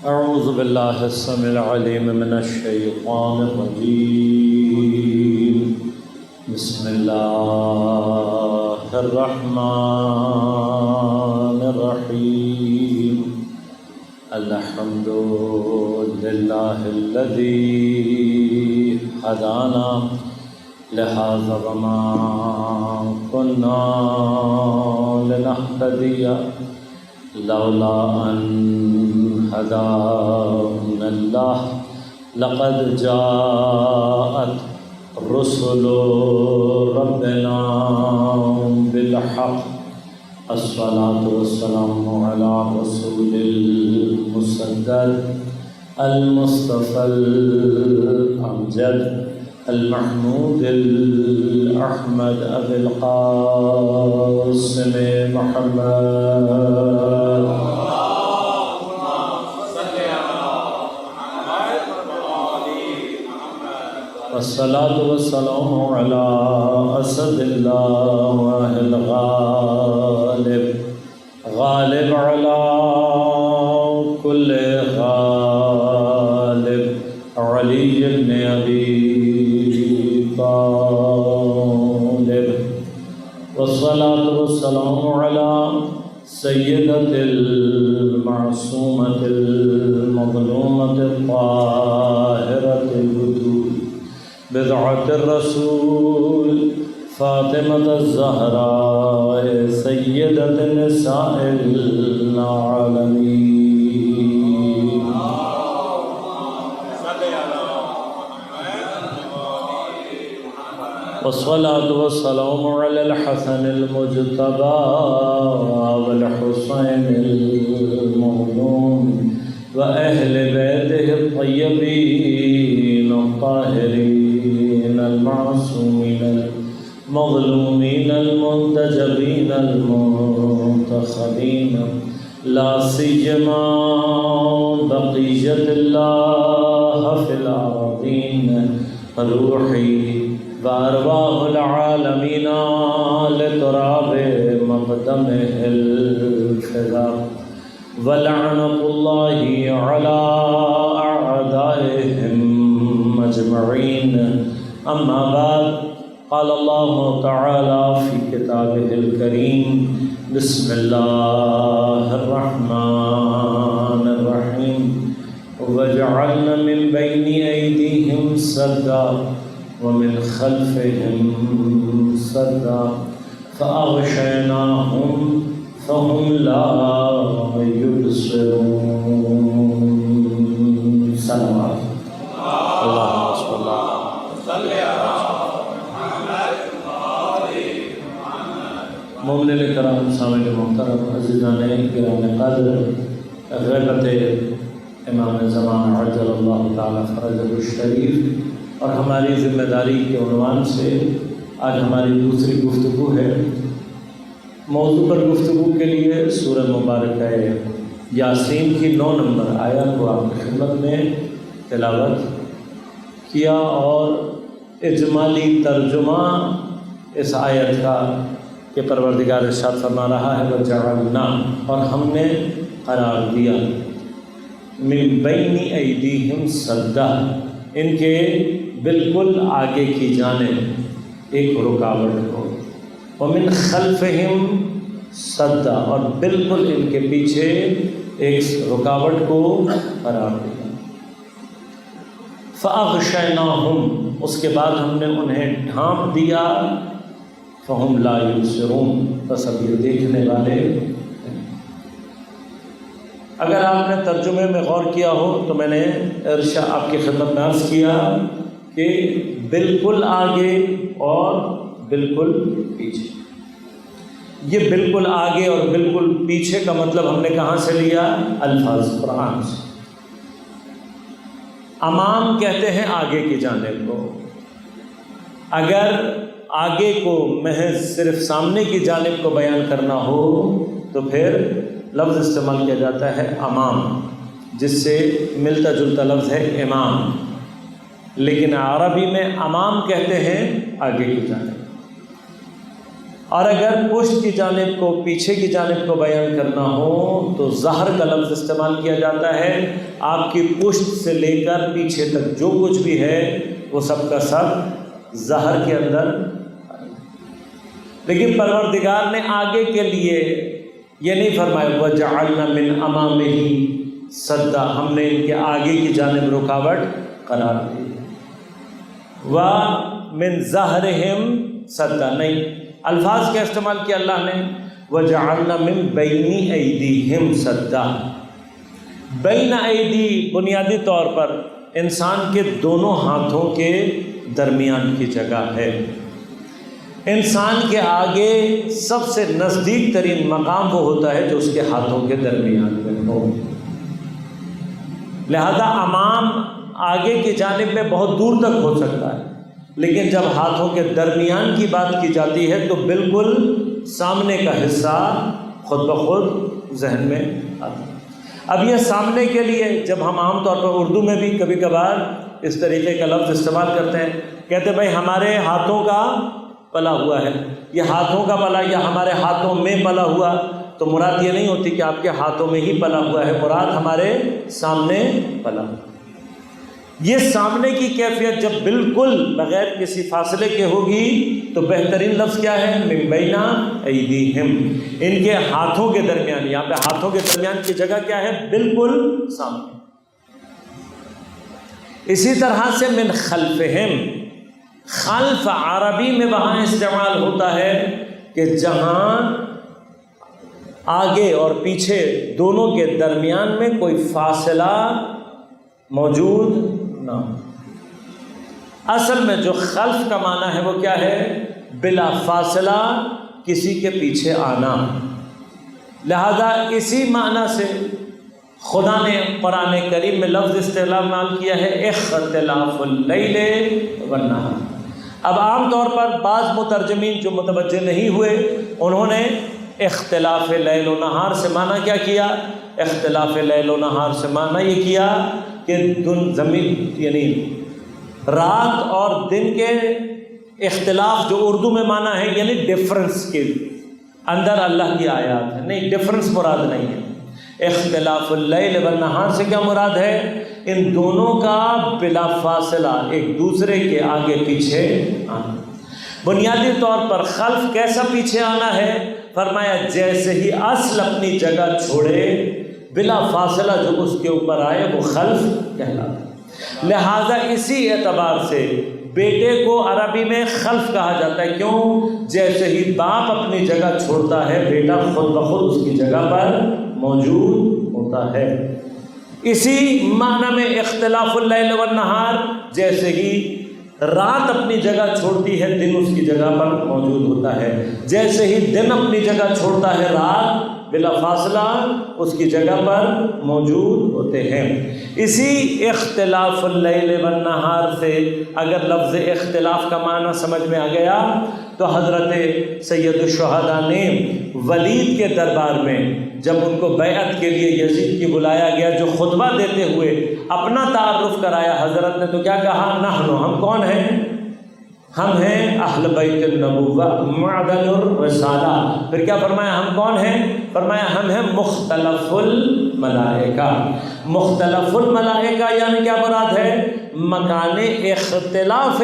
اعوذ باللہ السمیع العلیم من الشیطان الرجیم بسم اللہ الرحمن الرحیم الحمد للہ الذی ہدانا لہذا وما كنا لنهتدی لولا ان هدانا اللہ لقد جاءت رسل ربنا بالحق الصلاة والسلام على رسول المسدد المصطفى الأمجد المحمود الأحمد أبي القاسم محمد والصلاة والسلام على أسد الله الغالب غالب على كل غالب علي بن أبي طالب والصلاة والسلام على سيدة المعصومة المظلومة الطاهرة الوجود بضعة الرسول فاطمة الزهراء سيدة نساء العالمين والصلاة والسلام على الحسن المجتبى والحسين المظلوم وأهل بيته الطيبين الطاهرين المعصومين المظلومين المنتجبين المنتخبين لا سيما بقية الله في الأراضين روحي وأرواح العالمين لتراب مقدمه الفداء ولعنة الله على أعدائهم أجمعين أما بعد قال الله تعالى في كتابه الكريم بسم الله الرحمن الرحيم وجعلنا من بين أيديهم سدا ومن خلفهم سدا فأغشيناهم فهم لا يبصرون صلوات اللهم صل على مومنین کرام سامعین محترم عزیزان گرامی قدر غیبت امام زمان عجل اللہ تعالی فرجہ الشریف اور ہماری ذمہ داری کے عنوان سے آج ہماری دوسری گفتگو ہے۔ موضوع پر گفتگو کے لیے سورہ مبارکہ یاسین کی 9 نمبر آیت کو آپ کی خدمت میں تلاوت کیا اور اجمالی ترجمہ اس آیت کا کہ پروردگار ارشاد فرما رہا ہے وَجَعَلْنَا اور ہم نے قرار دیا مِن بَيْنِ أَيْدِيهِمْ سَدًّا ان کے بالکل آگے کی جانب ایک رکاوٹ کو وَمِنْ خَلْفِهِمْ سَدًّا اور بالکل ان کے پیچھے ایک رکاوٹ کو قرار دیا فَأَغْشَيْنَاهُمْ اس کے بعد ہم نے انہیں ڈھانپ دیا فَهُمْ لَا يُبْصِرُونَ بس اب یہ دیکھنے والے ہیں۔ اگر آپ نے ترجمے میں غور کیا ہو تو میں نے آپ کی خدمت میں عرض کیا کہ بالکل آگے اور بالکل پیچھے، یہ بالکل آگے اور بالکل پیچھے کا مطلب ہم نے کہاں سے لیا؟ الفاظ قرآن سے۔ امام کہتے ہیں آگے کی جانب کو، اگر آگے کو محض صرف سامنے کی جانب کو بیان کرنا ہو تو پھر لفظ استعمال کیا جاتا ہے امام، جس سے ملتا جلتا لفظ ہے امام، لیکن عربی میں امام کہتے ہیں آگے کی جانب۔ اور اگر پشت کی جانب کو، پیچھے کی جانب کو بیان کرنا ہو تو ظہر کا لفظ استعمال کیا جاتا ہے۔ آپ کی پشت سے لے کر پیچھے تک جو کچھ بھی ہے وہ سب کا سب ظہر کے اندر۔ لیکن پروردگار نے آگے کے لیے یہ نہیں فرمایا وَجَعَلْنَا مِنْ أَمَامِهِ سَدًّا، ہم نے ان کے آگے کی جانب رکاوٹ قرار دی، وَمِنْ ظَهْرِهِمْ سَدًّا نہیں، الفاظ کا استعمال کیا اللہ نے وَجَعَلْنَا مِنْ بَيْنِ أَيْدِيهِمْ سَدًّا۔ بین ایدی بنیادی طور پر انسان کے دونوں ہاتھوں کے درمیان کی جگہ ہے۔ انسان کے آگے سب سے نزدیک ترین مقام وہ ہوتا ہے جو اس کے ہاتھوں کے درمیان میں ہو، لہذا امام آگے کی جانب میں بہت دور تک ہو سکتا ہے، لیکن جب ہاتھوں کے درمیان کی بات کی جاتی ہے تو بالکل سامنے کا حصہ خود بخود ذہن میں آتا ہے۔ اب یہ سامنے کے لیے جب ہم عام طور پر اردو میں بھی کبھی کبھار اس طریقے کا لفظ استعمال کرتے ہیں، کہتے ہیں بھائی ہمارے ہاتھوں کا پلا ہوا ہے، یہ ہاتھوں کا پلا یا ہمارے ہاتھوں میں پلا ہوا، تو مراد یہ نہیں ہوتی کہ آپ کے ہاتھوں میں ہی پلا ہوا ہے، مراد ہمارے سامنے پلا ہوا۔ یہ سامنے کی کیفیت جب بالکل بغیر کسی فاصلے کے ہوگی تو بہترین لفظ کیا ہے؟ من بین ایدیہم، ان کے ہاتھوں کے درمیان۔ یہاں پہ ہاتھوں کے درمیان کی جگہ کیا ہے؟ بالکل سامنے۔ اسی طرح سے من خلفہم، خلف عربی میں وہاں استعمال ہوتا ہے کہ جہاں آگے اور پیچھے دونوں کے درمیان میں کوئی فاصلہ موجود نہ ہو۔ اصل میں جو خلف کا معنی ہے وہ کیا ہے؟ بلا فاصلہ کسی کے پیچھے آنا۔ لہذا اسی معنی سے خدا نے قرآن کریم میں لفظ استعمال کیا ہے اختلاف اللیل والنہار۔ اب عام طور پر بعض مترجمین جو متوجہ نہیں ہوئے انہوں نے اختلاف لیل و نہار سے معنی کیا کیا؟ اختلاف لیل و نہار سے معنی یہ کیا کہ زمین یعنی رات اور دن کے اختلاف جو اردو میں معنی ہے یعنی ڈفرنس کے اندر اللہ کی آیات ہے، نہیں ڈفرنس مراد نہیں ہے۔ اختلاف اللیل والنہار سے کیا مراد ہے؟ ان دونوں کا بلا فاصلہ ایک دوسرے کے آگے پیچھے آنا۔ بنیادی طور پر خلف کیسا پیچھے آنا ہے؟ فرمایا جیسے ہی اصل اپنی جگہ چھوڑے بلا فاصلہ جو اس کے اوپر آئے وہ خلف کہلاتا ہے۔ لہذا اسی اعتبار سے بیٹے کو عربی میں خلف کہا جاتا ہے۔ کیوں؟ جیسے ہی باپ اپنی جگہ چھوڑتا ہے بیٹا خود بخود اس کی جگہ پر موجود ہوتا ہے۔ اسی معنی میں اختلاف اللیل والنہار، جیسے ہی رات اپنی جگہ چھوڑتی ہے دن اس کی جگہ پر موجود ہوتا ہے، جیسے ہی دن اپنی جگہ چھوڑتا ہے رات بلا فاصلہ اس کی جگہ پر موجود ہوتے ہیں۔ اسی اختلاف اللیل والنہار سے اگر لفظ اختلاف کا معنی سمجھ میں آ گیا تو حضرت سید الشہداء نے ولید کے دربار میں جب ان کو بیعت کے لیے یزید کی بلایا گیا، جو خطبہ دیتے ہوئے اپنا تعارف کرایا حضرت نے تو کیا کہا؟ نحن، ہم کون ہیں؟ ہم ہیں اہل بیت النبوہ معدن الرسالہ۔ پھر کیا فرمایا؟ ہم کون ہیں؟ فرمایا ہم ہیں مختلف الملائکہ۔ مختلف الملائکہ یعنی کیا مراد ہے؟ مکان اختلاف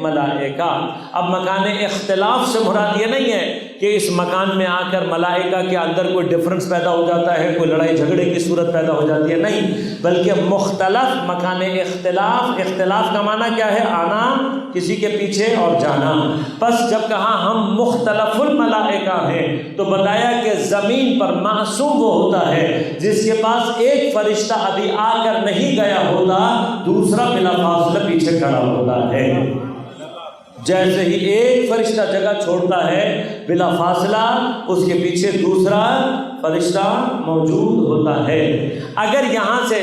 ملائکہ۔ اب مکان اختلاف سے مراد یہ نہیں ہے کہ اس مکان میں آ کر ملائکہ کے اندر کوئی ڈفرنس پیدا ہو جاتا ہے، کوئی لڑائی جھگڑے کی صورت پیدا ہو جاتی ہے، نہیں، بلکہ مختلف مکان اختلاف۔ اختلاف کا معنی کیا ہے؟ آنا کسی کے پیچھے اور جانا۔ پس جب کہا ہم مختلف الملائکہ ہیں تو بتایا کہ زمین پر معصوم وہ ہوتا ہے جس کے پاس ایک فرشتہ ابھی آ کر نہیں گیا ہوتا، دوسرا بلا فاصلہ پیچھے کھڑا ہوتا ہے۔ جیسے ہی ایک فرشتہ جگہ چھوڑتا ہے بلا فاصلہ اس کے پیچھے دوسرا فرشتہ موجود ہوتا ہے۔ اگر یہاں سے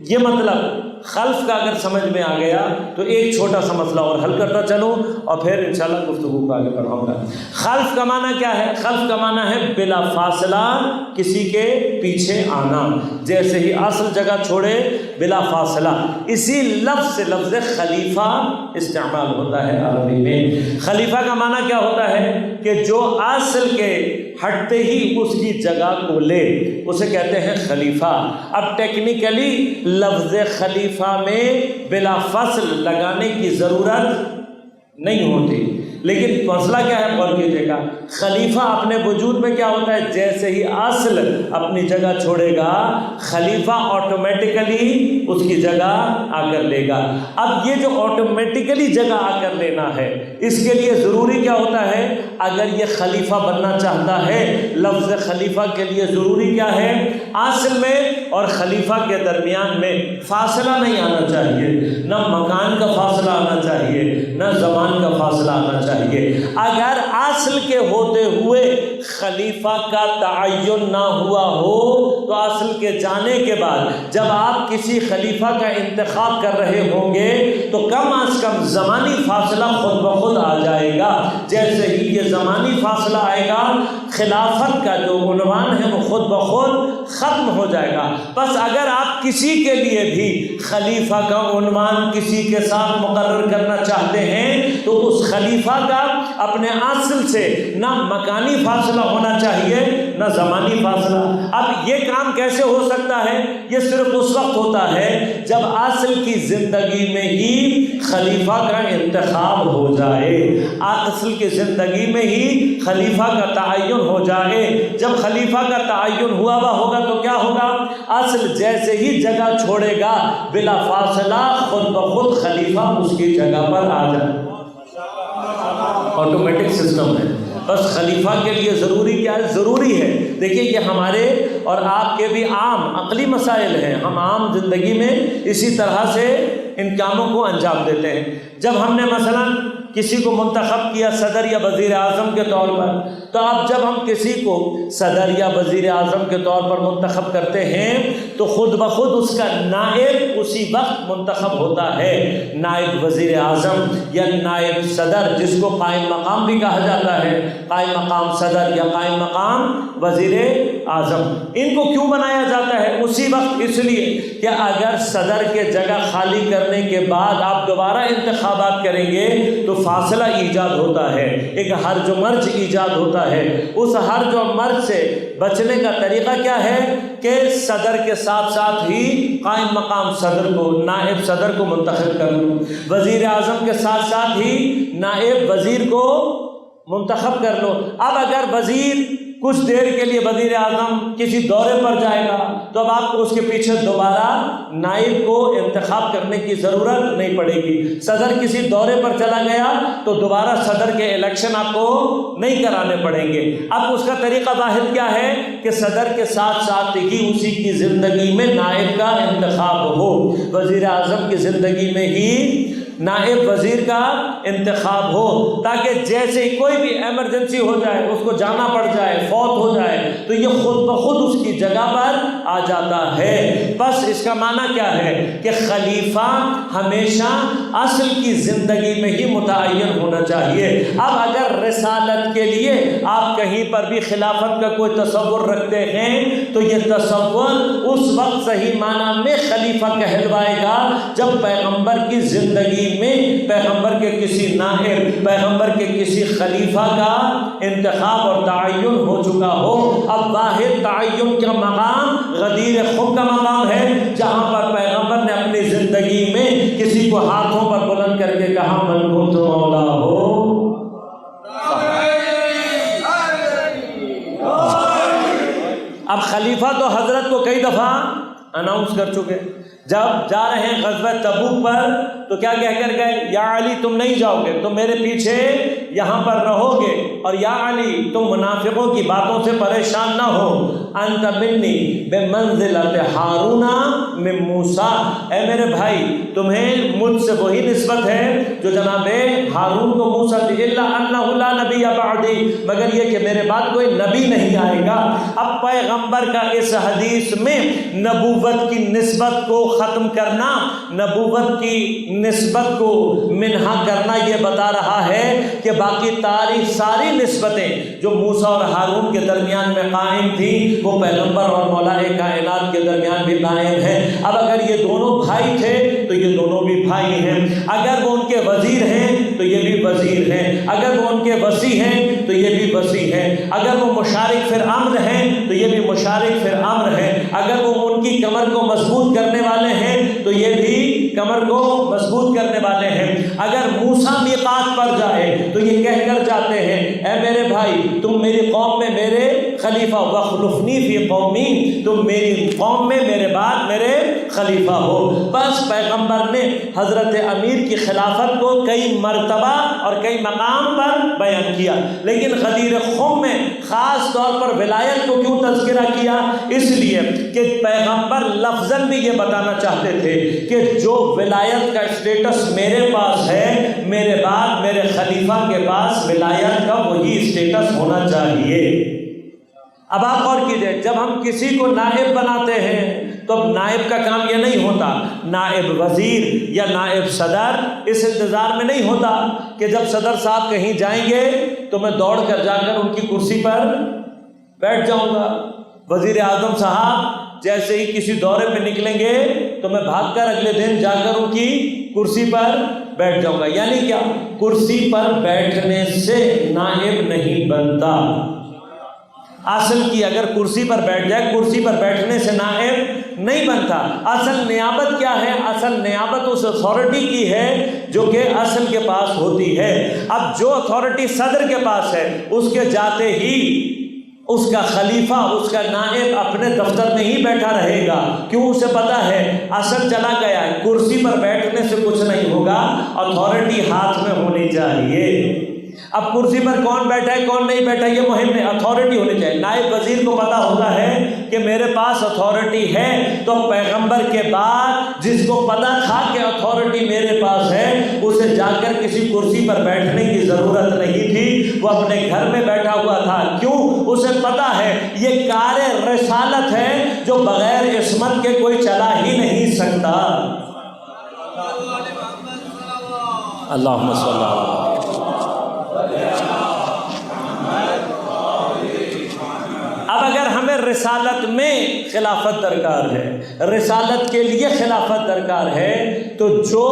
یہ مطلب خلف کا اگر سمجھ میں آ گیا تو ایک چھوٹا سا مسئلہ اور حل کرتا چلوں اور پھر انشاءاللہ گفتگو کو آگے بڑھاؤں گا۔ خلف کا معنی کیا ہے؟ خلف کا معنی ہے بلا فاصلہ کسی کے پیچھے آنا، جیسے ہی اصل جگہ چھوڑے بلا فاصلہ۔ اسی لفظ سے لفظ خلیفہ استعمال ہوتا ہے عربی میں۔ خلیفہ کا معنی کیا ہوتا ہے کہ جو اصل کے ہٹتے ہی اس کی جگہ کو لے، اسے کہتے ہیں خلیفہ۔ اب ٹیکنیکلی لفظ خلیفہ میں بلا فصل لگانے کی ضرورت نہیں ہوتی، لیکن مسئلہ کیا ہے غور کیجیے گا۔ خلیفہ اپنے وجود میں کیا ہوتا ہے؟ جیسے ہی اصل اپنی جگہ چھوڑے گا خلیفہ آٹومیٹیکلی اس کی جگہ آ کر لے گا۔ اب یہ جو آٹومیٹیکلی جگہ آ کر لینا ہے، اس کے لیے ضروری کیا ہوتا ہے؟ اگر یہ خلیفہ بننا چاہتا ہے، لفظ خلیفہ کے لیے ضروری کیا ہے؟ اصل میں اور خلیفہ کے درمیان میں فاصلہ نہیں آنا چاہیے، نہ مکان کا فاصلہ آنا چاہیے، نہ زمان کا فاصلہ آنا چاہیے۔ اگر اصل کے ہوتے ہوئے خلیفہ کا تعین نہ ہوا ہو تو اصل کے جانے کے بعد جب آپ کسی خلیفہ کا انتخاب کر رہے ہوں گے تو کم از کم زمانی فاصلہ خود بخود آ جائے گا۔ جیسے ہی یہ زمانی فاصلہ آئے گا خلافت کا جو عنوان ہے وہ خود بخود ختم ہو جائے گا۔ بس اگر آپ کسی کے لیے بھی خلیفہ کا عنوان کسی کے ساتھ مقرر کرنا چاہتے ہیں تو اس خلیفہ کا اپنے اصل سے نہ مکانی فاصلہ ہونا چاہیے نہ زمانی فاصلہ۔ اب یہ کام کیسے ہو سکتا ہے؟ یہ صرف اس وقت ہوتا ہے جب اصل کی زندگی میں ہی خلیفہ کا انتخاب ہو جائے، اصل کی زندگی میں ہی خلیفہ کا تعین ہو جائے۔ جب خلیفہ کا تعین ہوا ہوگا تو کیا ہوگا؟ اصل جیسے ہی جگہ چھوڑے گا بلا فاصلہ خود بخود خلیفہ اس کی جگہ پر آ جائے، آٹومیٹک سسٹم ہے۔ بس خلیفہ کے لیے ضروری کیا ہے؟ ضروری ہے، دیکھیے یہ ہمارے اور آپ کے بھی عام عقلی مسائل ہیں، ہم عام زندگی میں اسی طرح سے ان کاموں کو انجام دیتے ہیں۔ جب ہم نے مثلا کسی کو منتخب کیا صدر یا وزیر اعظم کے طور پر، تو اب جب ہم کسی کو صدر یا وزیر اعظم کے طور پر منتخب کرتے ہیں تو خود بخود اس کا نائب اسی وقت منتخب ہوتا ہے۔ نائب وزیر اعظم یا نائب صدر، جس کو قائم مقام بھی کہا جاتا ہے، قائم مقام صدر یا قائم مقام وزیر اعظم، ان کو کیوں بنایا جاتا ہے اسی وقت؟ اس لیے کہ اگر صدر کے جگہ خالی کرنے کے بعد آپ دوبارہ انتخابات کریں گے تو فاصلہ ایجاد ہوتا ہے، ایک ہرج و مرج ایجاد ہوتا ہے۔ اس ہرج و مرج سے بچنے کا طریقہ کیا ہے کہ صدر کے ساتھ ساتھ ہی قائم مقام صدر کو، نائب صدر کو منتخب کر لوں، وزیر اعظم کے ساتھ ساتھ ہی نائب وزیر کو منتخب کر لو۔ اب اگر وزیر کچھ دیر کے لیے وزیر اعظم کسی دورے پر جائے گا تو اب آپ کو اس کے پیچھے دوبارہ نائب کو انتخاب کرنے کی ضرورت نہیں پڑے گی۔ صدر کسی دورے پر چلا گیا تو دوبارہ صدر کے الیکشن آپ کو نہیں کرانے پڑیں گے۔ اب اس کا طریقہ واحد کیا ہے کہ صدر کے ساتھ ساتھ ہی اسی کی زندگی میں نائب کا انتخاب ہو، وزیر اعظم کی زندگی میں ہی نائب وزیر کا انتخاب ہو، تاکہ جیسے ہی کوئی بھی ایمرجنسی ہو جائے، اس کو جانا پڑ جائے، فوت ہو جائے تو یہ خود بخود اس کی جگہ پر آ جاتا ہے۔ بس اس کا معنی کیا ہے کہ خلیفہ ہمیشہ اصل کی زندگی میں ہی متعین ہونا چاہیے۔ اب اگر رسالت کے لیے آپ کہیں پر بھی خلافت کا کوئی تصور رکھتے ہیں تو یہ تصور اس وقت صحیح معنی میں خلیفہ کہلوائے گا جب پیغمبر کی زندگی میں پیغمبر کے کسی نائب، پیغمبر کے کسی خلیفہ کا انتخاب اور تعین ہو چکا ہو۔ اب واحد تعین کا مقام غدیر خم کا مقام ہے، جہاں پر پیغمبر نے اپنی زندگی میں کسی کو ہاتھوں پر بلند کر کے کہا من کنت مولا ہو۔ اب خلیفہ تو حضرت کو کئی دفعہ اناؤنس کر چکے، جب جا رہے ہیں غزوہ تبوک پر تو کیا کہہ کر گئے؟ یا علی تم نہیں جاؤ گے، تم میرے پیچھے یہاں پر رہو گے، اور یا علی تم منافقوں کی باتوں سے پریشان نہ ہو، انت منی بمنزلت ہارون من موسیٰ، اے میرے بھائی تمہیں مجھ سے وہی نسبت ہے جو جناب ہارون کو موسیٰ دی، الا انہ لا نبی بعدی، مگر یہ کہ میرے بعد کوئی نبی نہیں آئے گا۔ اب پیغمبر کا اس حدیث میں نبوت کی نسبت کو ختم کرنا، نبوت کی نسبت کو منہا کرنا، یہ بتا رہا ہے کہ باقی تاریخ ساری نسبتیں جو موسیٰ اور ہارون کے درمیان میں قائم تھی وہ پیغمبر اور مولا کائنات کے درمیان بھی قائم ہے۔ اب اگر یہ دونوں بھائی تھے تو یہ دونوں بھی بھائی ہیں، اگر وہ ان کے وزیر ہیں تو یہ بھی وزیر ہیں، اگر وہ ان کے وصی ہیں تو یہ بھی وصی ہیں، اگر وہ مشارک فی الامر ہیں تو یہ بھی مشارک فی الامر ہیں، اگر وہ ان کی کمر کو مضبوط کرنے والے ہیں تو یہ بھی کمر کو مضبوط کرنے والے ہیں۔ اگر موسیٰ میقات پر جائے تو یہ کہہ کر جاتے ہیں اے میرے بھائی تم میری قوم میں میرے خلیفہ، وخلفنی فی قومی، تم میری قوم میں میرے بعد میرے خلیفہ ہو۔ بس پیغمبر نے حضرت امیر کی خلافت کو کئی مرتبہ اور کئی مقام پر بیان کیا، لیکن غدیر خم میں خاص طور پر ولایت کو کیوں تذکرہ کیا؟ اس لیے کہ پیغمبر لفظاً بھی یہ بتانا چاہتے تھے کہ جو ولایت کا اسٹیٹس میرے پاس ہے، میرے بعد میرے خلیفہ کے پاس ولایت کا وہی اسٹیٹس ہونا چاہیے۔ اب آپ غور کیجئے، جب ہم کسی کو نائب بناتے ہیں تو اب نائب کا کام یہ نہیں ہوتا نائب وزیر یا نائب صدر اس انتظار میں نہیں ہوتا کہ جب صدر صاحب کہیں جائیں گے تو میں دوڑ کر جا کر ان کی کرسی پر بیٹھ جاؤں گا۔ وزیر اعظم صاحب جیسے ہی کسی دورے پہ نکلیں گے تو میں بھاگ کر اگلے دن جا کر ان کی کرسی پر بیٹھ جاؤں گا۔ یعنی کیا؟ کرسی پر بیٹھنے سے نائب نہیں بنتا۔ اصل کی اگر کرسی پر بیٹھ جائے، کرسی پر بیٹھنے سے نائب نہیں بنتا۔ اصل نیابت کیا ہے؟ اصل نیابت اس اتھارٹی کی ہے جو کہ اصل کے پاس ہوتی ہے۔ اب جو اتھارٹی صدر کے پاس ہے اس کے جاتے ہی اس کا خلیفہ، اس کا نائب اپنے دفتر میں ہی بیٹھا رہے گا، کیوں؟ اسے پتا ہے اصل چلا گیا ہے، کرسی پر بیٹھنے سے کچھ نہیں ہوگا، اتھارٹی ہاتھ میں ہونی چاہیے۔ اب کرسی پر کون بیٹھا ہے کون نہیں بیٹھا یہ مہم نہیں، اتھارٹی ہونی چاہیے۔ نائب وزیر کو پتا ہوتا ہے کہ میرے پاس اتھارٹی ہے، تو پیغمبر کے بعد جس کو پتا تھا کہ اتھارٹی میرے پاس ہے اسے جا کر کسی کرسی پر بیٹھنے کی ضرورت نہیں تھی، وہ اپنے گھر میں بیٹھا ہوا تھا۔ کیوں؟ اسے پتا ہے یہ کار رسالت ہے جو بغیر عصمت کے کوئی چلا ہی نہیں سکتا۔ اللہم صلی اللہ علیہ وسلم۔ اب اگر ہمیں رسالت میں خلافت درکار ہے، رسالت کے لیے خلافت درکار ہے، تو جو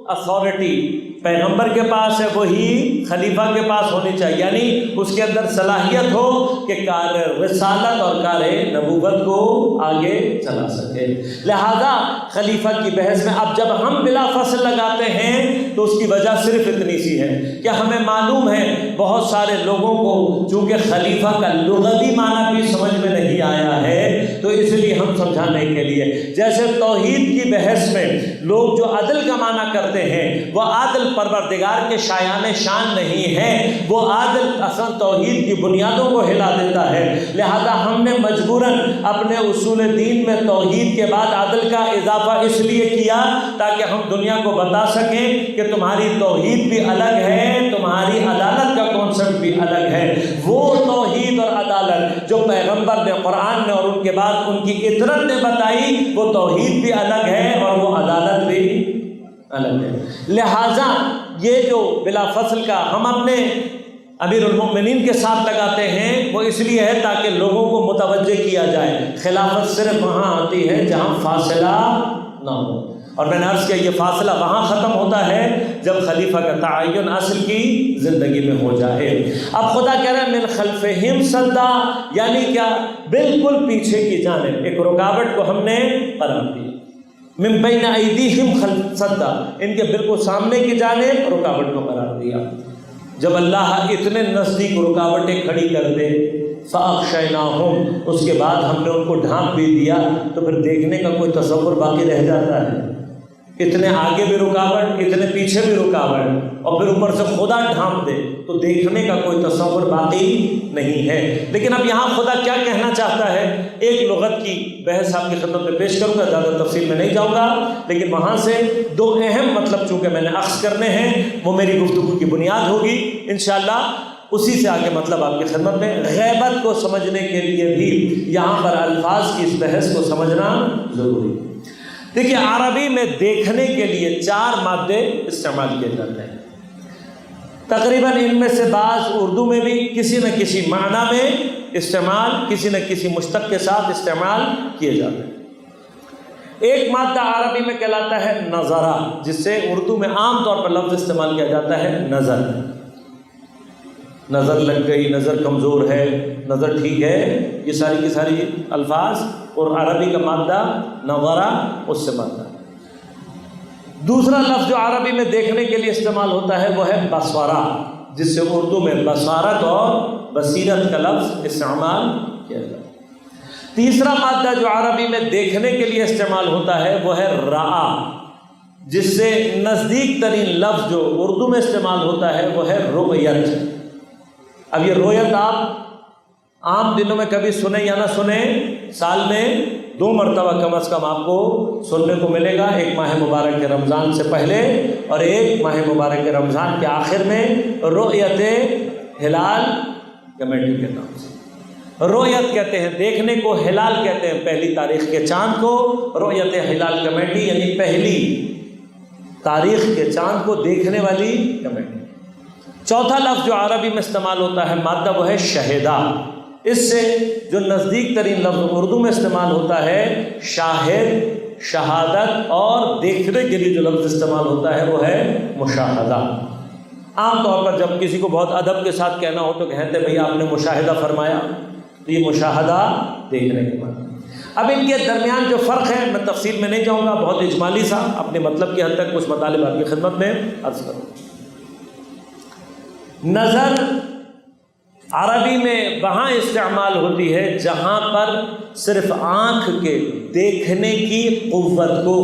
اتھارٹی پیغمبر کے پاس ہے وہی خلیفہ کے پاس ہونی چاہیے، یعنی اس کے اندر صلاحیت ہو کہ کار رسالت اور کار نبوت کو آگے چلا سکے۔ لہذا خلیفہ کی بحث میں اب جب ہم بلا فصل لگاتے ہیں تو اس کی وجہ صرف اتنی سی ہے کہ ہمیں معلوم ہے بہت سارے لوگوں کو چونکہ خلیفہ کا لغوی معنی بھی سمجھ میں نہیں آیا ہے، تو اس لیے ہم سمجھانے کے لیے، جیسے توحید کی بحث میں لوگ جو عدل کا معنی کرتے ہیں وہ عادل پروردگار کے شایان شان نہیں ہے، وہ عادل اصل توحید کی بنیادوں کو ہلا دیتا ہے۔ لہذا ہم نے مجبوراً اپنے اصول دین میں توحید کے بعد عدل کا اضافہ اس لیے کیا تاکہ ہم دنیا کو بتا سکیں کہ تمہاری توحید بھی الگ ہے، تمہاری عدالت کا کانسیپٹ بھی الگ ہے۔ وہ توحید اور عدالت جو پیغمبر نے قرآن میں اور ان کے بعد ان کی اطرت نے بتائی وہ توحید بھی الگ ہے اور وہ عدالت بھی الگ ہے۔ لہٰذا یہ جو بلا فصل کا ہم اپنے امیر المؤمنین کے ساتھ لگاتے ہیں وہ اس لیے ہے تاکہ لوگوں کو متوجہ کیا جائے خلافت صرف وہاں آتی ہے جہاں فاصلہ نہ ہو، اور میں نے عرض کیا یہ فاصلہ وہاں ختم ہوتا ہے جب خلیفہ کا تعین اصل کی زندگی میں ہو جائے۔ اب خدا کہہ رہے ہیں من خلفہم صدا، یعنی کیا؟ بالکل پیچھے کی جانب ایک رکاوٹ کو ہم نے قرار دی۔ من بین ایدیہم صدا، ان کے بالکل سامنے کی جانب رکاوٹ کو قرار دیا۔ جب اللہ اتنے نزدیک رکاوٹیں کھڑی کر دے فَأَغْشَيْنَاهُمْ، اس کے بعد ہم نے ان کو ڈھانپ بھی دیا، تو پھر دیکھنے کا کوئی تصور باقی رہ جاتا ہے؟ اتنے آگے بھی رکاوٹ، اتنے پیچھے بھی رکاوٹ، اور پھر اوپر سے خدا ڈھانپ دے تو دیکھنے کا کوئی تصور باقی نہیں ہے۔ لیکن اب یہاں خدا کیا کہنا چاہتا ہے، ایک لغت کی بحث آپ کی خدمت میں پیش کروں گا، زیادہ تفصیل میں نہیں جاؤں گا، لیکن وہاں سے دو اہم مطلب چونکہ میں نے اخذ کرنے ہیں، وہ میری گفتگو کی بنیاد ہوگی انشاءاللہ۔ اسی سے آگے مطلب آپ کی خدمت میں، غیبت کو سمجھنے کے لیے بھی یہاں پر الفاظ کی اس بحث کو سمجھنا ضروری ہے۔ دیکھیے، عربی میں دیکھنے کے لیے 4 مادے استعمال کیے جاتے ہیں، تقریباً ان میں سے بعض اردو میں بھی کسی نہ کسی معنی میں استعمال، کسی نہ کسی مشتق کے ساتھ استعمال کیے جاتے ہیں۔ ایک مادہ عربی میں کہلاتا ہے نظرہ، جس سے اردو میں عام طور پر لفظ استعمال کیا جاتا ہے نظر، نظر لگ گئی، نظر کمزور ہے، نظر ٹھیک ہے، یہ ساری کی ساری الفاظ، اور عربی کا مادہ نظرہ اس سے مادہ۔ دوسرا لفظ جو عربی میں دیکھنے کے لیے استعمال ہوتا ہے وہ ہے بصرہ، جس سے اردو میں بصارت اور بصیرت کا لفظ استعمال کیا جاتا ہے۔ تیسرا مادہ جو عربی میں دیکھنے کے لیے استعمال ہوتا ہے وہ ہے رعا، جس سے نزدیک ترین لفظ جو اردو میں استعمال ہوتا ہے وہ ہے رؤیت۔ اب یہ رؤیت آپ عام دنوں میں کبھی سنیں یا نہ سنیں، سال میں 2 مرتبہ کم از کم آپ کو سننے کو ملے گا، ایک ماہ مبارک کے رمضان سے پہلے اور ایک ماہ مبارک کے رمضان کے آخر میں، رؤیت ہلال کمیٹی کے نام سے۔ رؤیت کہتے ہیں دیکھنے کو، ہلال کہتے ہیں پہلی تاریخ کے چاند کو، رؤیت ہلال کمیٹی یعنی پہلی تاریخ کے چاند کو دیکھنے والی کمیٹی۔ چوتھا لفظ جو عربی میں استعمال ہوتا ہے مادہ وہ ہے شہدہ، اس سے جو نزدیک ترین لفظ اردو میں استعمال ہوتا ہے شاہد، شہادت، اور دیکھنے کے لیے جو لفظ استعمال ہوتا ہے وہ ہے مشاہدہ۔ عام طور پر جب کسی کو بہت ادب کے ساتھ کہنا ہو تو کہتے ہیں بھئی آپ نے مشاہدہ فرمایا، تو یہ مشاہدہ دیکھنے کے بعد۔ اب ان کے درمیان جو فرق ہے میں تفصیل میں نہیں جاؤں گا، بہت اجمالی سا اپنے مطلب کی حد تک کچھ مطالب آپ کی خدمت میں عرض کروں۔ نظر عربی میں وہاں استعمال ہوتی ہے جہاں پر صرف آنکھ کے دیکھنے کی قوت کو،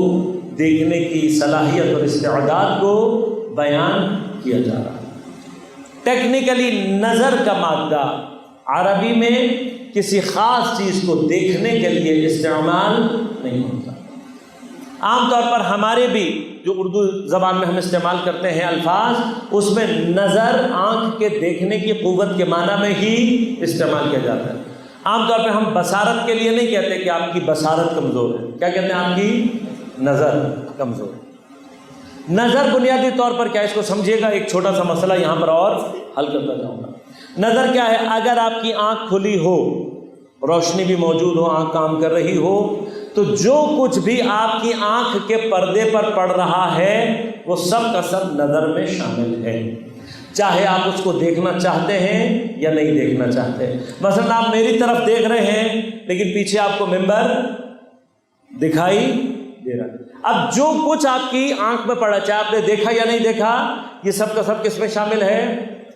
دیکھنے کی صلاحیت اور استعداد کو بیان کیا جا رہا ہے۔ ٹیکنیکلی نظر کا مادہ عربی میں کسی خاص چیز کو دیکھنے کے لیے استعمال نہیں ہوتا۔ عام طور پر ہمارے بھی جو اردو زبان میں ہم استعمال کرتے ہیں الفاظ، اس میں نظر آنکھ کے دیکھنے کی قوت کے معنی میں ہی استعمال کیا جاتا ہے۔ عام طور پہ ہم بصارت کے لیے نہیں کہتے کہ آپ کی بصارت کمزور ہے، کیا کہتے ہیں؟ آپ کی نظر کمزور ہے۔ نظر بنیادی طور پر کیا، اس کو سمجھیے گا، ایک چھوٹا سا مسئلہ یہاں پر اور حل کرتا جاؤں گا۔ نظر کیا ہے؟ اگر آپ کی آنکھ کھلی ہو، روشنی بھی موجود ہو، آنکھ کام کر رہی ہو، تو جو کچھ بھی آپ کی آنکھ کے پردے پر پڑ رہا ہے وہ سب کا سب نظر میں شامل ہے، چاہے آپ اس کو دیکھنا چاہتے ہیں یا نہیں دیکھنا چاہتے۔ مثلا آپ میری طرف دیکھ رہے ہیں لیکن پیچھے آپ کو ممبر دکھائی دے رہا ہے۔ اب جو کچھ آپ کی آنکھ میں پڑا، چاہے آپ نے دیکھا یا نہیں دیکھا، یہ سب کا سب کس میں شامل ہے؟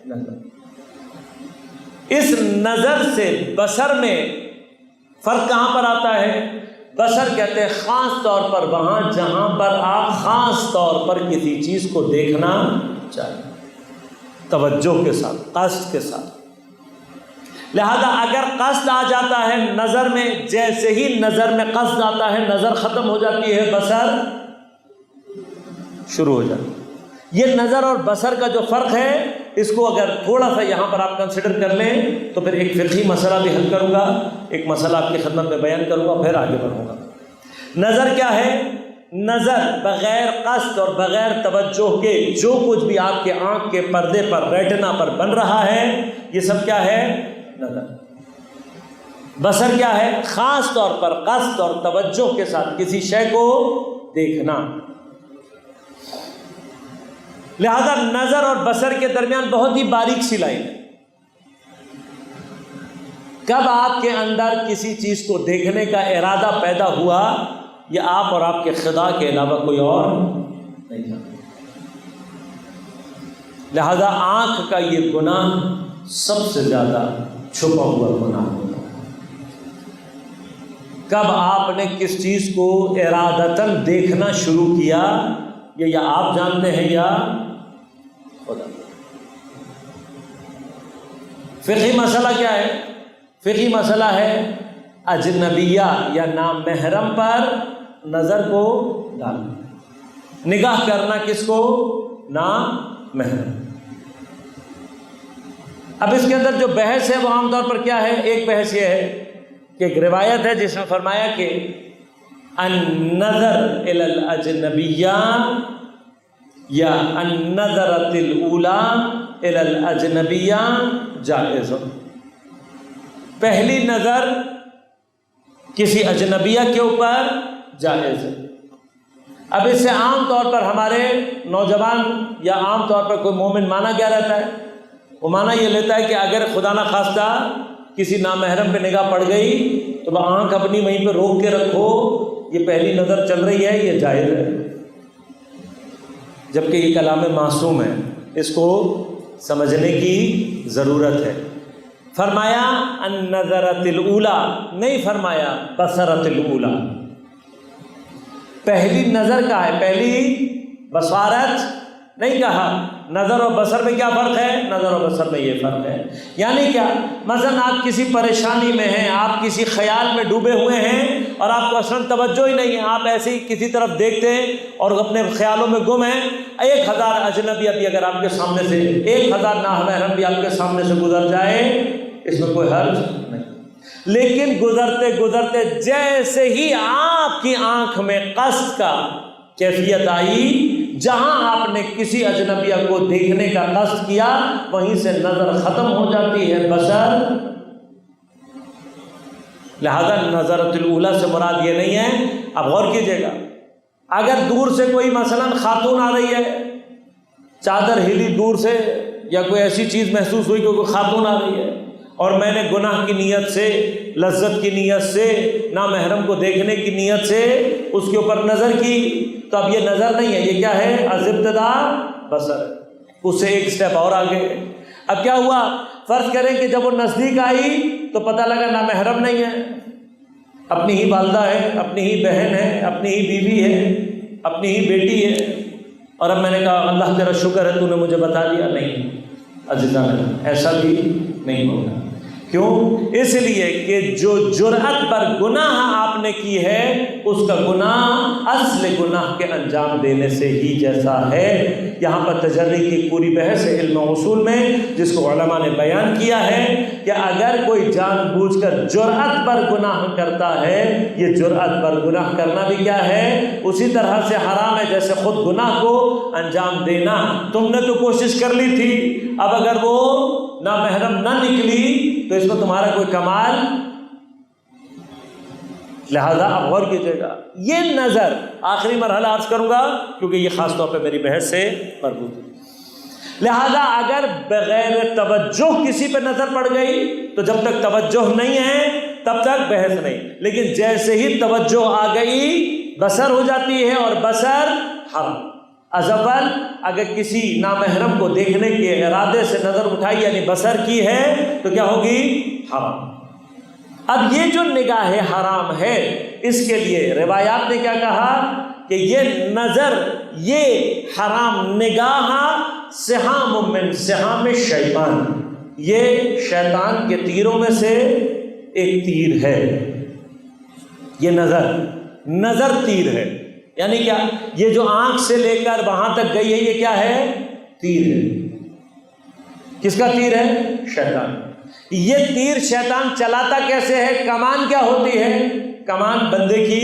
نظر۔ اس نظر سے بصر میں فرق کہاں پر آتا ہے؟ بصر کہتے ہیں خاص طور پر وہاں جہاں پر آپ خاص طور پر کسی چیز کو دیکھنا چاہیے، توجہ کے ساتھ، قصد کے ساتھ۔ لہذا اگر قصد آ جاتا ہے نظر میں، جیسے ہی نظر میں قصد آتا ہے نظر ختم ہو جاتی ہے، بصر شروع ہو جاتی ہے۔ یہ نظر اور بصر کا جو فرق ہے، اس کو اگر تھوڑا سا یہاں پر آپ کنسیڈر کر لیں تو پھر ایک فقہی مسئلہ بھی حل کروں گا، ایک مسئلہ آپ کی خدمت میں بیان کروں گا، پھر آگے بڑھوں گا۔ نظر کیا ہے؟ نظر بغیر قصد اور بغیر توجہ کے جو کچھ بھی آپ کے آنکھ کے پردے پر، ریٹنا پر بن رہا ہے، یہ سب کیا ہے؟ نظر۔ بصر کیا ہے؟ خاص طور پر قصد اور توجہ کے ساتھ کسی شے کو دیکھنا۔ لہذا نظر اور بصر کے درمیان بہت ہی باریک سی لائن ہے۔ کب آپ کے اندر کسی چیز کو دیکھنے کا ارادہ پیدا ہوا، یہ آپ اور آپ کے خدا کے علاوہ کوئی اور نہیں جانتا۔ لہذا آنکھ کا یہ گناہ سب سے زیادہ چھپا ہوا گناہ ہوتا ہے۔ کب آپ نے کس چیز کو ارادتاً دیکھنا شروع کیا، یہ یا آپ جانتے ہیں یا خدا۔ فقہی مسئلہ کیا ہے؟ فقہی مسئلہ ہے اجنبیہ یا نامحرم پر نظر کو ڈالنا، نگاہ کرنا کس کو؟ نامحرم۔ اب اس کے اندر جو بحث ہے وہ عام طور پر کیا ہے؟ ایک بحث یہ ہے کہ ایک روایت ہے جس میں فرمایا کہ النظر الی الاجنبیہ یا النظرۃ الاولی الی الاجنبیہ جائز، پہلی نظر کسی اجنبیہ کے اوپر جائز ہے۔ اب اس سے عام طور پر ہمارے نوجوان یا عام طور پر کوئی مومن مانا کیا رہتا ہے؟ وہ مانا یہ لیتا ہے کہ اگر خدا نخواستہ کسی نامحرم پہ نگاہ پڑ گئی تو وہ آنکھ اپنی وہیں پہ روک کے رکھو، یہ پہلی نظر چل رہی ہے، یہ جائز ہے، جبکہ یہ کلام معصوم ہے، اس کو سمجھنے کی ضرورت ہے۔ فرمایا النظرۃ الاولی، نہیں فرمایا بصرۃ الاولی۔ پہلی نظر کا ہے، پہلی بصارت نہیں کہا۔ نظر اور بصر میں کیا فرق ہے؟ نظر اور بصر میں یہ فرق ہے، یعنی کیا؟ مثلا آپ کسی پریشانی میں ہیں، آپ کسی خیال میں ڈوبے ہوئے ہیں اور آپ کو اصلاً توجہ ہی نہیں ہے، آپ ایسے ہی کسی طرف دیکھتے ہیں اور اپنے خیالوں میں گم ہیں۔ 1000 اجنبی ابھی اگر آپ کے سامنے سے، 1000 نامحرم بھی آپ کے سامنے سے گزر جائے، اس میں کوئی حرج نہیں، لیکن گزرتے گزرتے جیسے ہی آپ کی آنکھ میں قصد کا کیفیت آئی، جہاں آپ نے کسی اجنبیہ کو دیکھنے کا قصد کیا، وہیں سے نظر ختم ہو جاتی ہے، بصر۔ لہذا نظرۃ الاولی سے مراد یہ نہیں ہے۔ اب غور کیجیے گا، اگر دور سے کوئی مثلا خاتون آ رہی ہے، چادر ہلی دور سے، یا کوئی ایسی چیز محسوس ہوئی کہ کوئی خاتون آ رہی ہے، اور میں نے گناہ کی نیت سے، لذت کی نیت سے، نامحرم کو دیکھنے کی نیت سے اس کے اوپر نظر کی، تو اب یہ نظر نہیں ہے، یہ کیا ہے؟ از ابتدا بصر، اس سے ایک سٹیپ اور آگے۔ اب کیا ہوا؟ فرض کریں کہ جب وہ نزدیک آئی تو پتہ لگا نامحرم نہیں ہے، اپنی ہی والدہ ہے، اپنی ہی بہن ہے، اپنی ہی بیوی ہے، اپنی ہی بیٹی ہے، اور اب میں نے کہا اللہ تیرا شکر ہے تو نے مجھے بتا دیا۔ نہیں عزیزان، ایسا بھی نہیں ہوگا۔ کیوں؟ اس لیے کہ جو جرأت پر گناہ آپ نے کی ہے، اس کا گناہ اصل گناہ کے انجام دینے سے ہی جیسا ہے۔ یہاں پر تجری کی پوری بحث ہے علم اصول میں، جس کو علماء نے بیان کیا ہے کہ اگر کوئی جان بوجھ کر جرأت پر گناہ کرتا ہے، یہ جرأت پر گناہ کرنا بھی کیا ہے؟ اسی طرح سے حرام ہے جیسے خود گناہ کو انجام دینا۔ تم نے تو کوشش کر لی تھی، اب اگر وہ نامحرم نہ نکلی تو اس میں تمہارا کوئی کمال۔ لہذا اب غور کیجیے گا، یہ نظر آخری مرحلہ عرض کروں گا کیونکہ یہ خاص طور پہ میری بحث سے مربوط ہے۔ لہذا اگر بغیر توجہ کسی پہ نظر پڑ گئی تو جب تک توجہ نہیں ہے تب تک بحث نہیں، لیکن جیسے ہی توجہ آ گئی بصر ہو جاتی ہے، اور بصر حرام۔ از اول اگر کسی نامحرم کو دیکھنے کے ارادے سے نظر اٹھائی یعنی بصر کی ہے تو کیا ہوگی؟ حرام۔ اب یہ جو نگاہ حرام ہے، اس کے لیے روایات نے کیا کہا کہ یہ نظر، یہ حرام نگاہ سہام من سہام شیطان، یہ شیطان کے تیروں میں سے ایک تیر ہے۔ یہ نظر تیر ہے، یعنی کیا؟ یہ جو آنکھ سے لے کر وہاں تک گئی ہے، یہ کیا ہے؟ تیر ہے۔ کس کا تیر ہے؟ شیطان۔ یہ تیر شیطان چلاتا کیسے ہے؟ کمان کیا ہوتی ہے؟ کمان بندے کی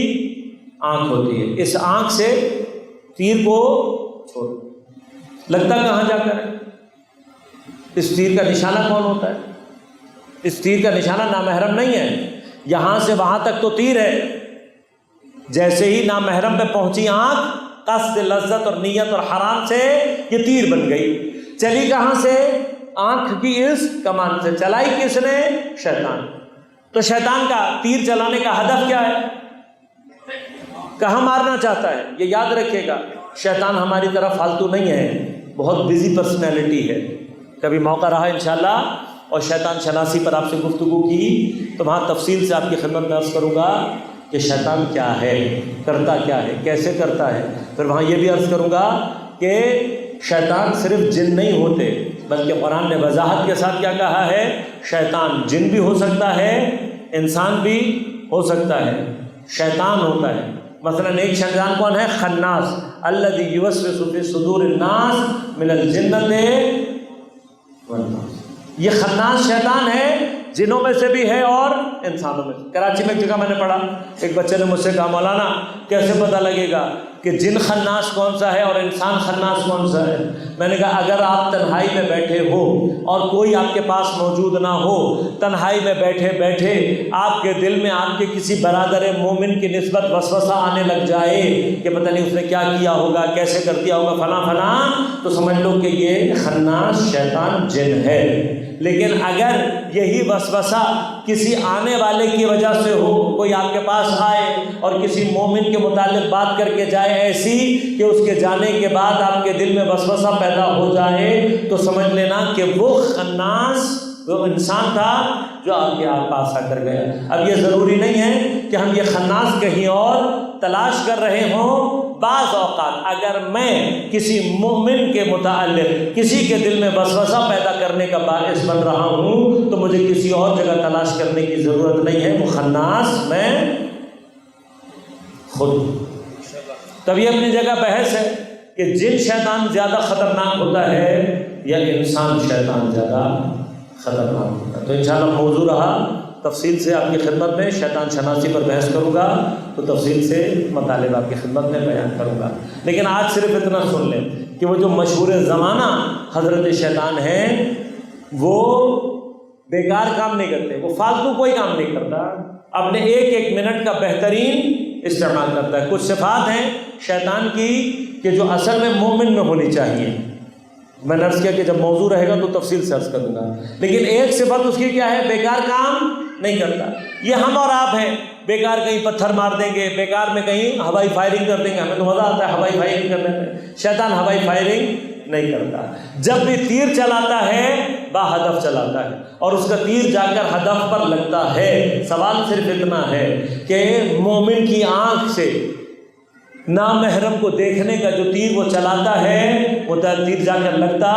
آنکھ ہوتی ہے، اس آنکھ سے تیر کو چھوڑ لگتا کہاں جا کر ہے؟ اس تیر کا نشانہ کون ہوتا ہے؟ اس تیر کا نشانہ نامحرم نہیں ہے، یہاں سے وہاں تک تو تیر ہے، جیسے ہی نامحرم پہ پہنچی آنکھ، قصد لذت اور نیت اور حرام سے یہ تیر بن گئی۔ چلی کہاں سے؟ آنکھ کی اس کمان سے۔ چلائی کس نے؟ شیطان۔ تو شیطان کا تیر چلانے کا ہدف کیا ہے؟ کہاں مارنا چاہتا ہے؟ یہ یاد رکھیے گا، شیطان ہماری طرف فالتو نہیں ہے، بہت بزی پرسنالٹی ہے۔ کبھی موقع رہا انشاءاللہ اور شیطان شناسی پر آپ سے گفتگو کی تو وہاں تفصیل سے آپ کی خدمت میں عرض کروں گا کہ شیطان کیا ہے، کرتا کیا ہے، کیسے کرتا ہے۔ پھر وہاں یہ بھی عرض کروں گا کہ شیطان صرف جن نہیں ہوتے، بلکہ قرآن نے وضاحت کے ساتھ کیا کہا ہے، شیطان جن بھی ہو سکتا ہے، انسان بھی ہو سکتا ہے، شیطان ہوتا ہے۔ مثلا ایک شیطان کون ہے؟ خناس، الذی یوسوس فی صدور الناس من الجنۃ والناس۔ یہ خناس شیطان ہے، جنوں میں سے بھی ہے اور انسانوں میں سے۔ کراچی میں ایک جگہ میں نے پڑھا، ایک بچے نے مجھ سے کہا مولانا کیسے پتہ لگے گا کہ جن خناس کون سا ہے اور انسان خناس کون سا ہے؟ میں نے کہا اگر آپ تنہائی میں بیٹھے ہو اور کوئی آپ کے پاس موجود نہ ہو، تنہائی میں بیٹھے بیٹھے آپ کے دل میں آپ کے کسی برادر مومن کی نسبت وسوسہ آنے لگ جائے کہ پتہ نہیں اس نے کیا کیا ہوگا، کیسے کر دیا ہوگا فلاں فلاں، تو سمجھ لو کہ یہ خناس شیطان جن ہے۔ لیکن اگر یہی وسوسہ کسی آنے والے کی وجہ سے ہو، کوئی آپ کے پاس آئے اور کسی مومن کے متعلق بات کر کے جائے ایسی کہ اس کے جانے کے بعد آپ کے دل میں وسوسہ پیدا ہو جائے، تو سمجھ لینا کہ وہ خناس وہ انسان تھا جو آپ کے پاس آ کر گیا۔ اب یہ ضروری نہیں ہے کہ ہم یہ خناس کہیں اور تلاش کر رہے ہوں۔ بعض اوقات اگر میں کسی مومن کے متعلق کسی کے دل میں وسوسہ پیدا کرنے کا باعث بن رہا ہوں تو مجھے کسی اور جگہ تلاش کرنے کی ضرورت نہیں ہے، وہ خناس میں خود۔ تب یہ اپنی جگہ بحث ہے کہ جن شیطان زیادہ خطرناک ہوتا ہے یا انسان شیطان زیادہ خطرناک ہوتا ہے۔ تو انشاءاللہ موضوع رہا، تفصیل سے آپ کی خدمت میں شیطان شناسی پر بحث کروں گا، تو تفصیل سے مطالب آپ کی خدمت میں بیان کروں گا۔ لیکن آج صرف اتنا سن لیں کہ وہ جو مشہور زمانہ حضرت شیطان ہیں وہ بیکار کام نہیں کرتے، وہ فالتو کوئی کام نہیں کرتا، اپنے ایک ایک منٹ کا بہترین استعمال کرتا ہے۔ کچھ صفات ہیں شیطان کی کہ جو اصل میں مومن میں ہونی چاہیے، میں نے عرض کیا کہ جب موضوع رہے گا تو تفصیل سے عرض کروں گا، لیکن ایک صفت اس کی کیا ہے؟ بیکار کام نہیں کرتا۔ یہ ہم اور آپ ہیں، بیکار کہیں پتھر مار دیں گے، بیکار میں کہیں ہوائی فائرنگ کر دیں گے، ہمیں تو مزہ آتا ہے ہوائی فائرنگ کرنے میں، شیطان ہوائی فائرنگ نہیں کرتا۔ جب بھی تیر چلاتا ہے با ہدف چلاتا ہے اور اس کا تیر جا کر ہدف پر لگتا ہے۔ سوال صرف اتنا ہے کہ مومن کی آنکھ سے نامحرم کو دیکھنے کا جو تیر وہ چلاتا ہے وہ تیر جا کر لگتا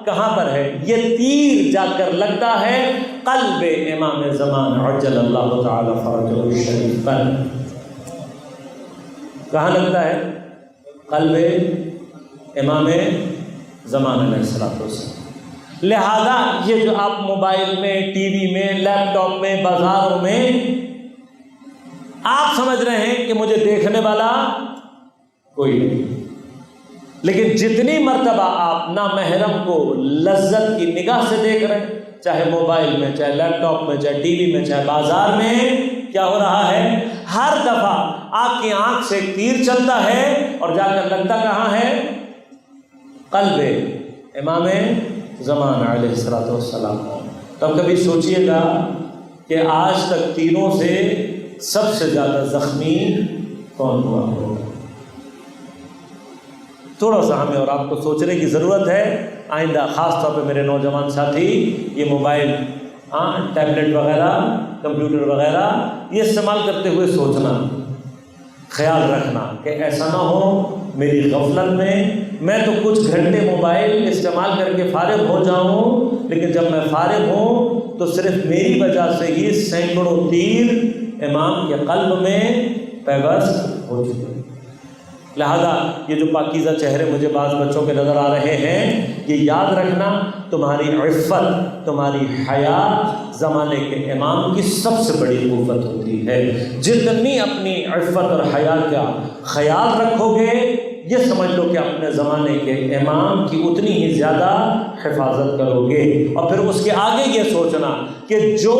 کہاں پر ہے؟ یہ تیر جا کر لگتا ہے قلب امام زمان عجل اللہ تعالی فرجہ الشریف پر۔ کہاں لگتا ہے؟ قلب امام زمان علیہ السلام۔ لہذا یہ جو آپ موبائل میں، ٹی وی میں، لیپ ٹاپ میں، بازاروں میں آپ سمجھ رہے ہیں کہ مجھے دیکھنے والا کوئی نہیں، لیکن جتنی مرتبہ آپ نامحرم کو لذت کی نگاہ سے دیکھ رہے ہیں، چاہے موبائل میں، چاہے لیپ ٹاپ میں، چاہے ٹی وی میں، چاہے بازار میں، کیا ہو رہا ہے؟ ہر دفعہ آپ کی آنکھ سے ایک تیر چلتا ہے اور جا کر لگتا کہاں ہے؟ قلب امام زمان علیہ السلام۔ تب کبھی سوچئے گا کہ آج تک تیروں سے سب سے زیادہ زخمی کون ہوا ہوگا؟ تھوڑا سا ہمیں اور آپ کو سوچنے کی ضرورت ہے۔ آئندہ خاص طور پہ میرے نوجوان ساتھی یہ موبائل، ٹیبلٹ وغیرہ، کمپیوٹر وغیرہ یہ استعمال کرتے ہوئے سوچنا، خیال رکھنا کہ ایسا نہ ہو میری غفلت میں تو کچھ گھنٹے موبائل استعمال کر کے فارغ ہو جاؤں، لیکن جب میں فارغ ہوں تو صرف میری وجہ سے ہی سینکڑوں تیر امام کے قلب میں پیوست ہو چکے۔ لہذا یہ جو پاکیزہ چہرے مجھے بعض بچوں کے نظر آ رہے ہیں، یہ یاد رکھنا تمہاری عفت، تمہاری حیا زمانے کے امام کی سب سے بڑی قوت ہوتی ہے۔ جتنی اپنی عفت اور حیا کا خیال رکھو گے، یہ سمجھ لو کہ اپنے زمانے کے امام کی اتنی ہی زیادہ حفاظت کرو گے۔ اور پھر اس کے آگے یہ سوچنا کہ جو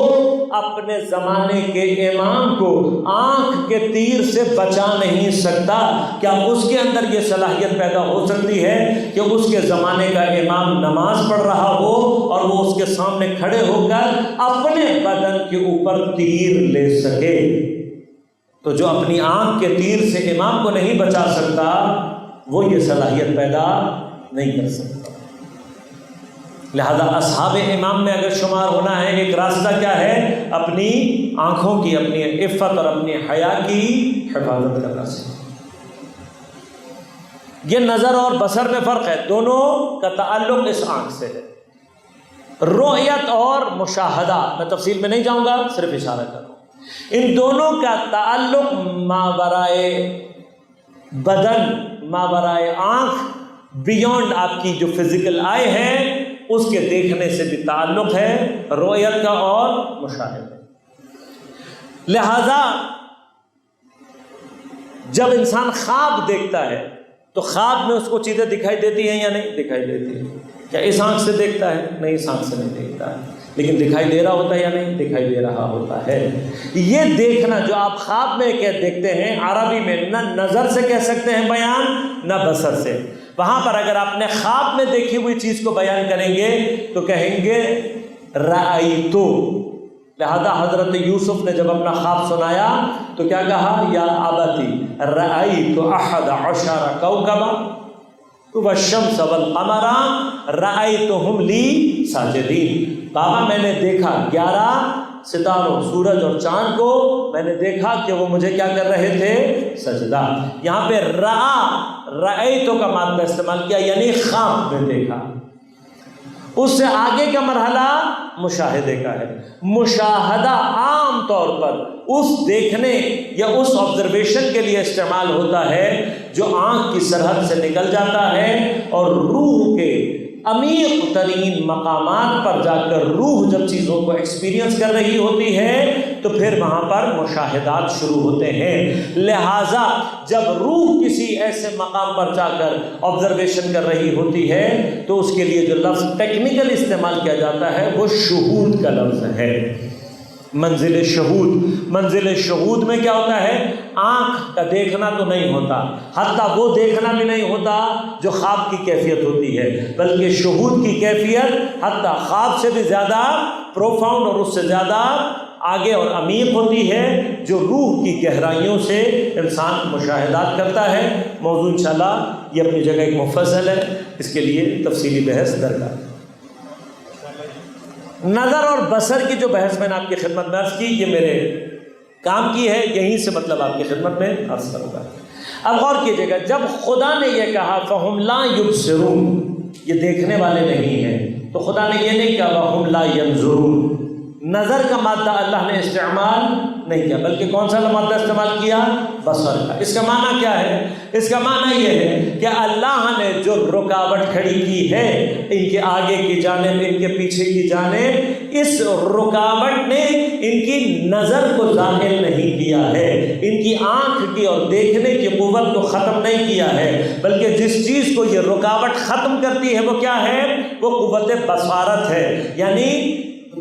اپنے زمانے کے امام کو آنکھ کے تیر سے بچا نہیں سکتا، کیا اس کے اندر یہ صلاحیت پیدا ہو سکتی ہے کہ اس کے زمانے کا امام نماز پڑھ رہا ہو اور وہ اس کے سامنے کھڑے ہو کر اپنے بدن کے اوپر تیر لے سکے؟ تو جو اپنی آنکھ کے تیر سے امام کو نہیں بچا سکتا وہ یہ صلاحیت پیدا نہیں کر سکتا۔ لہذا اصحاب امام میں اگر شمار ہونا ہے، ایک راستہ کیا ہے؟ اپنی آنکھوں کی، اپنی عفت اور اپنی حیا کی حفاظت کرنا سیکھیں۔ یہ نظر اور بصر میں فرق ہے، دونوں کا تعلق اس آنکھ سے ہے۔ رؤیت اور مشاہدہ، میں تفصیل میں نہیں جاؤں گا، صرف اشارہ کروں، ان دونوں کا تعلق ماورائے بدن، ماورائے آنکھ، بیونڈ آپ کی جو فزیکل آئی ہے اس کے دیکھنے سے بھی تعلق ہے، رؤیت کا اور مشاہدہ۔ لہذا جب انسان خواب دیکھتا ہے تو خواب میں اس کو چیزیں دکھائی دیتی ہیں یا نہیں دکھائی دیتی ہیں؟ کیا اس آنکھ سے دیکھتا ہے؟ نہیں، اس آنکھ سے نہیں دیکھتا ہے، لیکن دکھائی دے رہا ہوتا ہے یا نہیں دکھائی دے رہا ہوتا ہے۔ یہ دیکھنا جو آپ خواب میں دیکھتے ہیں، عربی میں نہ نظر سے کہہ سکتے ہیں بیان، نہ بصر سے۔ وہاں پر اگر آپ نے خواب میں دیکھی ہوئی چیز کو بیان کریں گے تو کہیں گے رأیتو۔ لہذا حضرت یوسف نے جب اپنا خواب سنایا تو کیا کہا؟ یا ابتی رأیت احد عشر کوکبا والشمس والقمر رأیتہم لی ساجدین۔ بابا میں نے دیکھا 11 ستاروں، سورج اور چاند کو میں نے دیکھا کہ وہ مجھے کیا کر رہے تھے؟ سجدہ۔ یہاں پہ رأیتو کا مادہ استعمال کیا، یعنی خواب میں دیکھا۔ اس سے آگے کا مرحلہ مشاہدے کا ہے۔ مشاہدہ عام طور پر اس دیکھنے یا اس آبزرویشن کے لیے استعمال ہوتا ہے جو آنکھ کی سرحد سے نکل جاتا ہے اور روح کے عمیق ترین مقامات پر جا کر روح جب چیزوں کو ایکسپیرینس کر رہی ہوتی ہے تو پھر وہاں پر مشاہدات شروع ہوتے ہیں۔ لہٰذا جب روح کسی ایسے مقام پر جا کر آبزرویشن کر رہی ہوتی ہے تو اس کے لیے جو لفظ ٹیکنیکل استعمال کیا جاتا ہے وہ شہود کا لفظ ہے۔ منزل شہود، منزل شہود میں کیا ہوتا ہے؟ آنکھ کا دیکھنا تو نہیں ہوتا، حتیٰ وہ دیکھنا بھی نہیں ہوتا جو خواب کی کیفیت ہوتی ہے، بلکہ شہود کی کیفیت حتیٰ خواب سے بھی زیادہ پروفاؤنڈ اور اس سے زیادہ آگے اور عمیق ہوتی ہے، جو روح کی گہرائیوں سے انسان مشاہدات کرتا ہے۔ موضوع انشاءاللہ یہ اپنی جگہ ایک مفصل ہے، اس کے لیے تفصیلی بحث درکار ہے۔ نظر اور بصر کی جو بحث میں نے آپ کی خدمت میں عرض کی، یہ میرے کام کی ہے، یہیں سے مطلب آپ کی خدمت میں عرض کروں گا۔ اب غور کیجیے گا، جب خدا نے یہ کہا فَهُمْ لَا يُبْصِرُونَ، یہ دیکھنے والے نہیں ہیں، تو خدا نے یہ نہیں کہا وَهُمْ لَا يَنظُرُونَ۔ نظر کا مادہ اللہ نے استعمال نہیں کیا، بلکہ کون سا مادہ استعمال کیا؟ بصر کا۔ اس کا معنی کیا ہے؟ اس کا معنی یہ ہے کہ اللہ نے جو رکاوٹ کھڑی کی ہے ان کے آگے کی جانب، ان کے پیچھے کی جانب، اس رکاوٹ نے ان کی نظر کو ظاہر نہیں کیا ہے، ان کی آنکھ کی اور دیکھنے کی قوت کو ختم نہیں کیا ہے، بلکہ جس چیز کو یہ رکاوٹ ختم کرتی ہے وہ کیا ہے؟ وہ قوت بصارت ہے، یعنی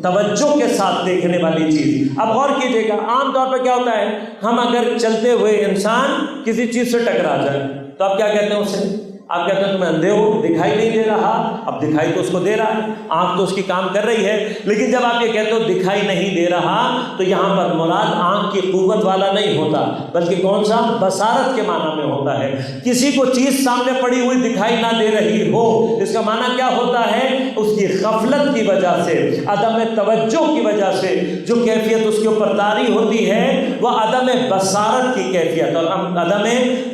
توجہ کے ساتھ دیکھنے والی چیز۔ اب غور کیجیے گا، عام طور پہ کیا ہوتا ہے، ہم اگر چلتے ہوئے انسان کسی چیز سے ٹکرا جائے تو آپ کیا کہتے ہیں اسے؟ آپ کہتے ہیں تمہیں اندھے ہو، دکھائی نہیں دے رہا۔ اب دکھائی تو اس کو دے رہا ہے، آنکھ تو اس کی کام کر رہی ہے، لیکن جب آپ یہ کہتے ہو دکھائی نہیں دے رہا تو یہاں پر مراد آنکھ کی قوت والا نہیں ہوتا، بلکہ کون سا؟ بصارت کے معنی میں ہوتا ہے۔ کسی کو چیز سامنے پڑی ہوئی دکھائی نہ دے رہی ہو، اس کا معنی کیا ہوتا ہے؟ اس کی غفلت کی وجہ سے، عدم توجہ کی وجہ سے جو کیفیت اس کے اوپر طاری ہوتی ہے وہ عدم بصارت کی کیفیت اور عدم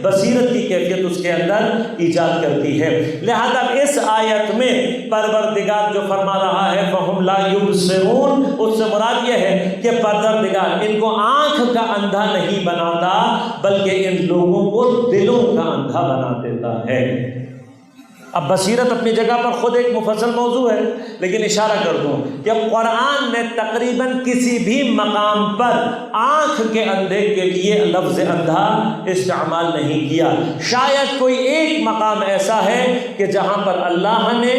بصیرت کی کیفیت اس کے اندر ایجاد کرتی ہے۔ لہذا اس آیت میں پروردگار جو فرما رہا ہے فَهُمْ لَا يُبْصِرُونَ، اس سے مراد یہ ہے کہ پروردگار ان کو آنکھ کا اندھا نہیں بناتا بلکہ ان لوگوں کو دلوں کا اندھا بنا دیتا ہے۔ اب بصیرت اپنی جگہ پر خود ایک مفصل موضوع ہے، لیکن اشارہ کر دوں کہ قرآن نے تقریباً کسی بھی مقام پر آنکھ کے اندھے کے لیے لفظ اندھا استعمال نہیں کیا۔ شاید کوئی ایک مقام ایسا ہے کہ جہاں پر اللہ نے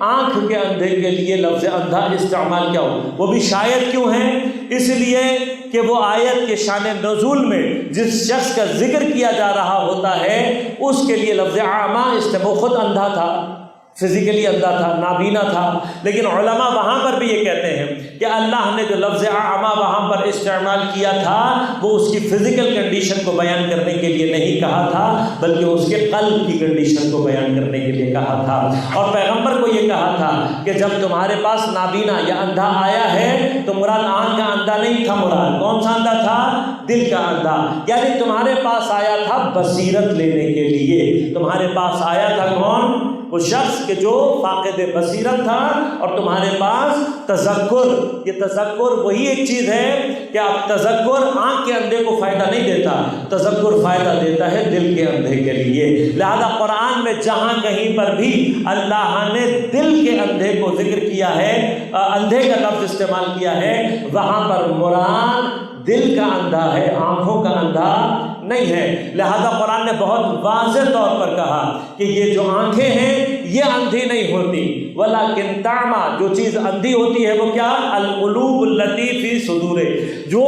آنکھ کے اندھے کے لیے لفظ اندھا استعمال کیا ہو، وہ بھی شاید کیوں ہے؟ اس لیے کہ وہ آیت کے شان نزول میں جس شخص کا ذکر کیا جا رہا ہوتا ہے اس کے لیے لفظ اعمیٰ استعمال، خود اندھا تھا، فزیکلی اندھا تھا، نابینا تھا، لیکن علماء وہاں پر بھی یہ کہتے ہیں کہ اللہ نے جو لفظ اعمیٰ وہاں پر استعمال کیا تھا وہ اس کی فزیکل کنڈیشن کو بیان کرنے کے لیے نہیں کہا تھا، بلکہ اس کے قلب کی کنڈیشن کو بیان کرنے کے لیے کہا تھا۔ اور پیغمبر کو یہ کہا تھا کہ جب تمہارے پاس نابینا یا اندھا آیا ہے تو مراد آنکھ کا اندھا نہیں تھا، مراد کون سا اندھا تھا؟ دل کا اندھا، یعنی تمہارے پاس آیا تھا بصیرت لینے کے لیے۔ تمہارے پاس آیا تھا کون؟ وہ شخص کہ جو فاقد بصیرت تھا، اور تمہارے پاس تذکر۔ یہ تذکر وہی ایک چیز ہے کہ اب تذکر آنکھ کے اندھے کو فائدہ نہیں دیتا، تذکر فائدہ دیتا ہے دل کے اندھے کے لیے۔ لہذا قرآن میں جہاں کہیں پر بھی اللہ نے دل کے اندھے کو ذکر کیا ہے، اندھے کا لفظ استعمال کیا ہے، وہاں پر مراد دل کا اندھا ہے، آنکھوں کا اندھا نہیں ہے۔ لہذا قرآن نے بہت واضح طور پر کہا کہ یہ جو آنکھیں ہیں یہ اندھی نہیں ہوتی، ولیکن تعمیٰ، جو چیز اندھی ہوتی ہے وہ کیا؟ القلوب التی فی صدور، جو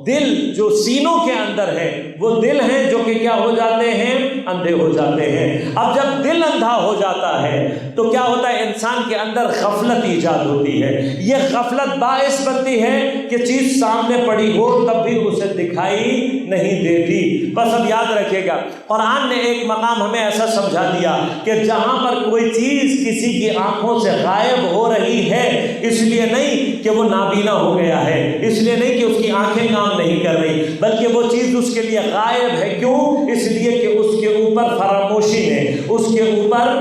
دل جو سینوں کے اندر ہے وہ دل ہیں جو کہ کیا ہو جاتے ہیں؟ اندھے ہو جاتے ہیں۔ اب جب دل اندھا ہو جاتا ہے تو کیا ہوتا ہے؟ انسان کے اندر غفلت ایجاد ہوتی ہے۔ یہ غفلت باعث بنتی ہے کہ چیز سامنے پڑی ہو تب بھی اسے دکھائی نہیں دیتی۔ بس اب یاد رکھیے گا، قرآن نے ایک مقام ہمیں ایسا سمجھا دیا کہ جہاں پر کوئی چیز کسی کی آنکھوں سے غائب ہو رہی ہے، اس لیے نہیں کہ وہ نابینا ہو گیا ہے، اس لیے نہیں کہ اس کی آنکھیں کام نہیں کر رہی، بلکہ وہ چیز اس کے لیے غائب ہے۔ کیوں؟ اس لیے کہ اس کے اوپر فراموشی نے، اس کے اوپر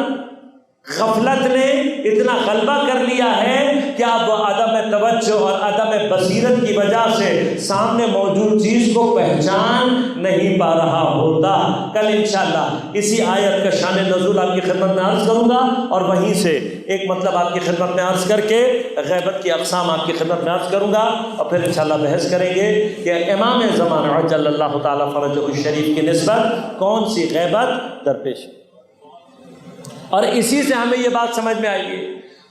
غفلت نے اتنا غلبہ کر لیا ہے کہ اب وہ عدم توجہ اور عدم بصیرت کی وجہ سے سامنے موجود چیز کو پہچان نہیں پا رہا ہوتا۔ کل انشاءاللہ اسی آیت کا شان نزول آپ کی خدمت میں عرض کروں گا، اور وہیں سے ایک مطلب آپ کی خدمت میں عرض کر کے غیبت کی اقسام آپ کی خدمت میں عرض کروں گا، اور پھر انشاءاللہ بحث کریں گے کہ امام زمان عجل اللہ تعالیٰ فرجہ الشریف کی نسبت کون سی غیبت درپیش ہے۔ اور اسی سے ہمیں یہ بات سمجھ میں آئے گی،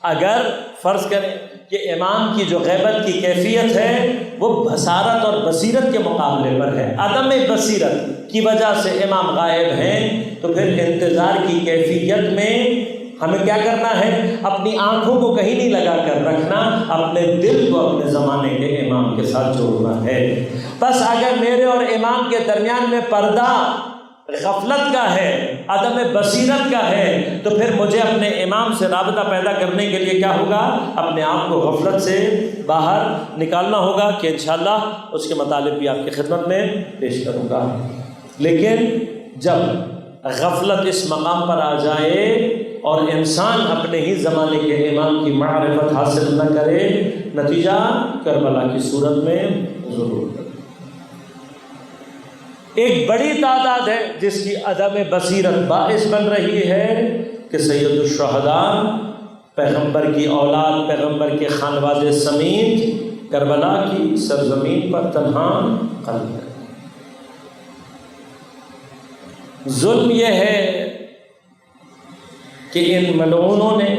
اگر فرض کریں کہ امام کی جو غیبت کی کیفیت ہے وہ بصارت اور بصیرت کے مقابلے پر ہے، عدم بصیرت کی وجہ سے امام غائب ہیں، تو پھر انتظار کی کیفیت میں ہمیں کیا کرنا ہے؟ اپنی آنکھوں کو کہیں نہیں لگا کر رکھنا، اپنے دل کو اپنے زمانے کے امام کے ساتھ جوڑنا ہے۔ بس اگر میرے اور امام کے درمیان میں پردہ غفلت کا ہے، عدم بصیرت کا ہے، تو پھر مجھے اپنے امام سے رابطہ پیدا کرنے کے لیے کیا ہوگا؟ اپنے آپ کو غفلت سے باہر نکالنا ہوگا، کہ انشاءاللہ اس کے مطالب بھی آپ کی خدمت میں پیش کروں گا۔ لیکن جب غفلت اس مقام پر آ جائے اور انسان اپنے ہی زمانے کے امام کی معرفت حاصل نہ کرے، نتیجہ کربلا کی صورت میں ضرور ہے۔ ایک بڑی تعداد ہے جس کی عدم بصیرت باعث بن رہی ہے کہ سید الشہداء، پیغمبر کی اولاد، پیغمبر کے خانوادے سمیت کربلا کی سرزمین پر تنہا قلب ہے۔ ظلم یہ ہے کہ ان ملعونوں نے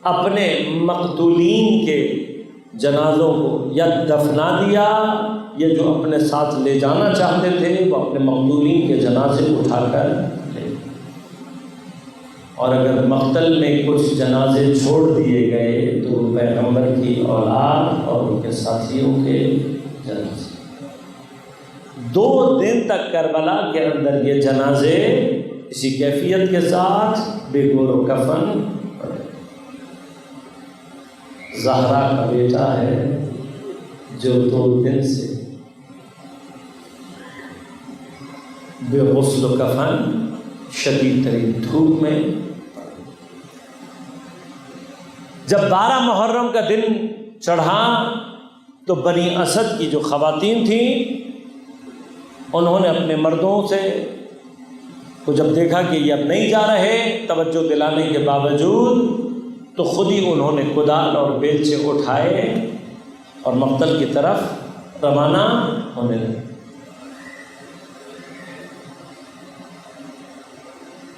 اپنے مقتولین کے جنازوں کو یا دفنا دیا، یہ جو اپنے ساتھ لے جانا چاہتے تھے وہ اپنے مقتولین کے جنازے اٹھا کر لے، اور اگر مقتل میں کچھ جنازے چھوڑ دیے گئے تو پیغمبر کی اولاد اور ان کے ساتھیوں کے جنازے۔ 2 دن تک کربلا کے اندر یہ جنازے اسی کیفیت کے ساتھ بے گور و کفن پڑے۔ زہرا کا بیٹا ہے جو 2 دن سے بے غسل و کفن شدید ترین دھوپ میں، جب 12 محرم کا دن چڑھا تو بنی اسد کی جو خواتین تھیں انہوں نے اپنے مردوں سے کو جب دیکھا کہ یہ اب نہیں جا رہے توجہ دلانے کے باوجود، تو خود ہی انہوں نے کدال اور بیلچے اٹھائے اور مقتل کی طرف روانہ ہونے لگے۔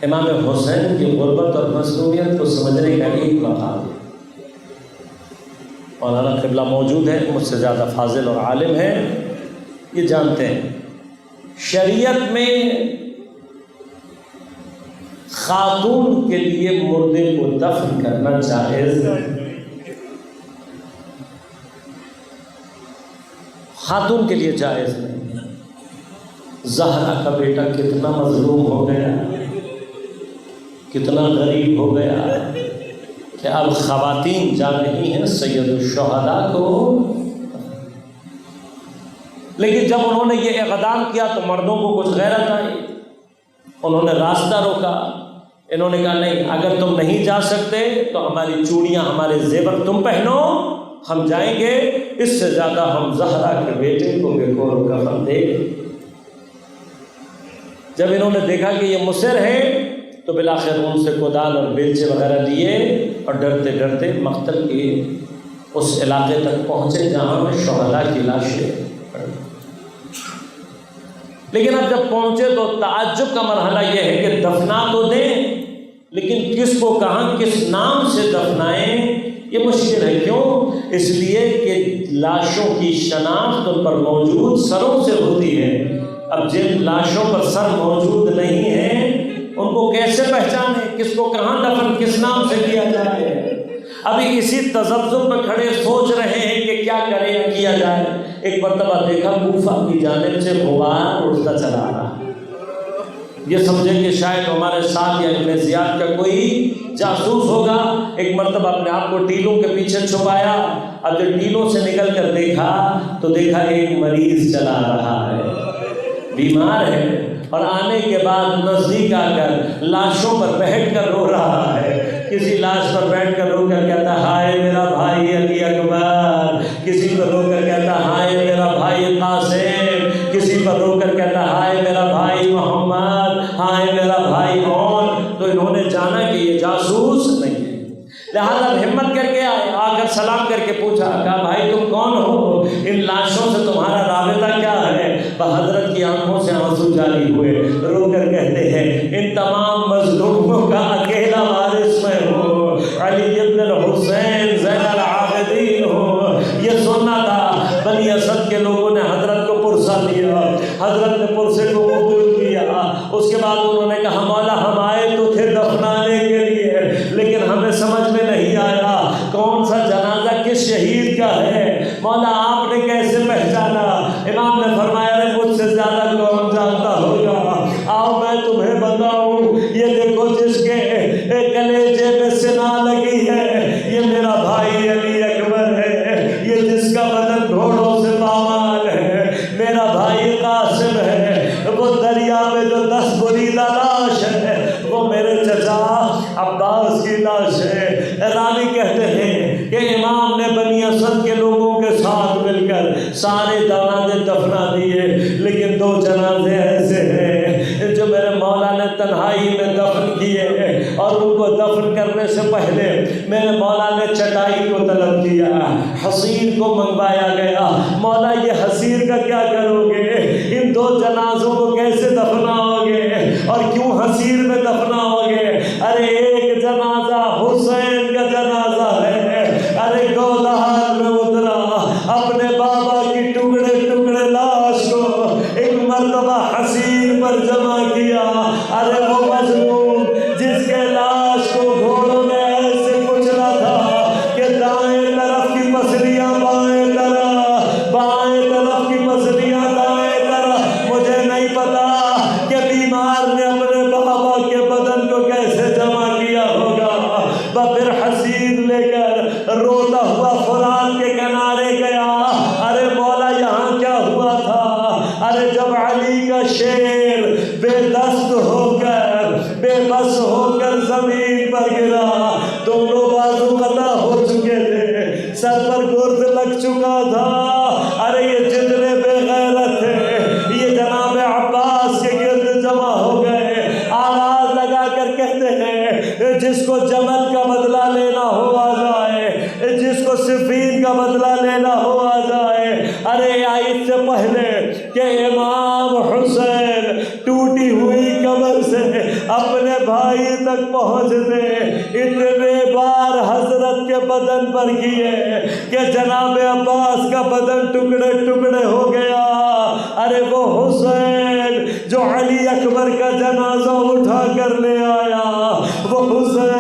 امام حسین کی غربت اور مظلومیت کو سمجھنے کا ایک مقام ہے۔ مولانا قبلہ موجود ہے، مجھ سے زیادہ فاضل اور عالم ہے، یہ جانتے ہیں شریعت میں خاتون کے لیے مردے کو دفن کرنا جائز نہیں، خاتون کے لیے جائز نہیں۔ زہرا کا بیٹا کتنا مظلوم ہو گیا، کتنا غریب ہو گیا کہ اب خواتین جا رہی ہیں سید الشہداء کو۔ لیکن جب انہوں نے یہ اقدام کیا تو مردوں کو کچھ غیرت آئی، انہوں نے راستہ روکا، انہوں نے کہا نہیں، اگر تم نہیں جا سکتے تو ہماری چوڑیاں، ہمارے زیور تم پہنو، ہم جائیں گے، اس سے زیادہ ہم زہرا کے بیٹے کو بے کور و کفن دیں گے۔ جب انہوں نے دیکھا کہ یہ مصر ہے تو بالآخر ان سے کدال اور بیلچے وغیرہ لیے اور ڈرتے ڈرتے مقتل کے اس علاقے تک پہنچے جہاں شہداء کی لاشیں پڑی۔ لیکن اب جب پہنچے تو تعجب کا مرحلہ یہ ہے کہ دفنا تو دیں، لیکن کس کو کہاں کس نام سے دفنائیں یہ مشکل ہے۔ کیوں؟ اس لیے کہ لاشوں کی شناخت ان پر موجود سروں سے ہوتی ہے۔ اب جن لاشوں پر سر موجود نہیں ہیں ان کو کیسے پہچانے، کس کو کہاں دفن کس نام سے کیا جائے؟ ابھی اسی تذبذب میں کھڑے سوچ رہے ہیں کہ کیا کرے یا کیا جائے۔ ایک مرتبہ دیکھا کوفہ کی جانب سے غبار اڑتا چلا آ رہا، یہ سمجھے کہ شاید ہمارے ساتھ یا ابن زیاد کا کوئی جاسوس ہوگا۔ ایک مرتبہ اپنے آپ کو ٹیلوں کے پیچھے چھپایا، اب جب ٹیلوں سے نکل کر دیکھا تو دیکھا ایک مریض چلا آ رہا ہے، بیمار ہے، اور آنے کے بعد نزدیک آ کر لاشوں پر بیٹھ کر رو رہا ہے۔ کسی لاش پر بیٹھ کر رو کر کہتا ہائے میرا بھائی علی اکبر، کسی پر رو کر کہتا ہائے میرا بھائی قاسم، کسی پر رو کر کہتا ہائے میرا بھائی محمد، ہائے میرا بھائی کون۔ تو انہوں نے جانا کہ یہ جاسوس نہیں ہے، لہٰذا ہمت کر کے آئے، آ کر سلام کر کے پوچھا، کہا بھائی تم کون ہو، ان لاشوں سے تمہارا رابطہ کیا ہے؟ حضرت کی آنکھوں سے آنسو جاری ہوئے، رو کر کہتے ہیں ان تمام مظلوموں کا اکیلا وارث میں ہوں، علی ابن الحسین زین العابدین ہوں۔ یہ سننا تھا۔ بنی اسد کے لوگوں نے حضرت کو پرسہ دیا، حضرت نے پرسے کو قبول کیا۔ اس کے بعد انہوں نے کہا مولا ہم آئے تو تھے دفنانے کے لیے، لیکن ہمیں سمجھ میں نہیں آیا کون سا جنازہ کس شہید کا ہے، مولا آپ نے کیسے پہچانا؟ امام نے فرمایا مجھ سے زیادہ کون جانتا ہوگا، آؤ میں تمہیں بتاؤں، یہ دیکھو جس کے کلیجے میں سنا لگی ہے یہ میرا بھائی علی اکبر ہے، یہ جس کا بدن گھوڑوں سے پامال ہے میرا بھائی قاسم ہے، وہ دریا میں جو 10 بریدہ لاش ہے وہ میرے چچا عباس کی لاش ہے۔ راوی کہتے ہیں کہ امام نے بنی اسد کے لوگوں کے ساتھ مل کر سارے جنازے دفنا دیے، لیکن 2 جنازے ایسے ہیں جو میرے مولا نے تنہائی میں دفن کیے، اور ان کو دفن کرنے سے پہلے میرے مولا نے چٹائی کو طلب کیا، حصیر کو منگوایا گیا، مولا یہ حصیر کا کیا کرو گے، ان 2 جنازوں کو کیسے دفناؤ گے اور کیوں حصیر میں دفناؤ گے؟ ارے ایک جنازہ حسین کا جنازہ ہے، ارے گودال میں اترا، اپنے بابا کی ٹکڑے ٹکڑے لاش کو ایک مرتبہ حصیر پر جمع کیا۔ ارے وہ مظلوم جس کے لاش کو گھوڑوں نے ایسے کچلا تھا کہ دائیں طرف کی پسلیاں بائیں طرف، بائیں طرف کی پسلیاں دائیں طرف، مجھے نہیں پتا کہ بیمار نے اپنے بابا کے بدن کو کیسے جمع کیا ہوگا۔ پھر حسین لے کر روتا ہوا فرات کے کنارے گیا، ارے مولا یہاں کیا ہوا تھا؟ ارے جب علی کا شیر بے دست ہو کر بے بس ہو کر زمین پر گرا، دونوں بازو قطع ہو چکے تھے، سر پر گرد لگ چکا تھا، ارے یہ جتنے بے غیرت تھے یہ جناب عباس کے گرد جمع ہو گئے، آواز لگا کر کہتے ہیں جس کو جمل کا بدلہ لینا ہو آ جائے، جس کو صفین کا بدلہ لینا ہو آ جائے۔ ارے اس سے پہلے کہ امام حسین ٹوٹی ہوئی قبر سے اپنے بھائی تک پہنچتے، اتنے بار حضرت کے کے بدن پر کیے کہ جناب عباس کا بدن ٹکڑے ٹکڑے ہو گیا۔ ارے وہ حسین جو علی اکبر کا جنازہ اٹھا کر لے آیا، وہ حسین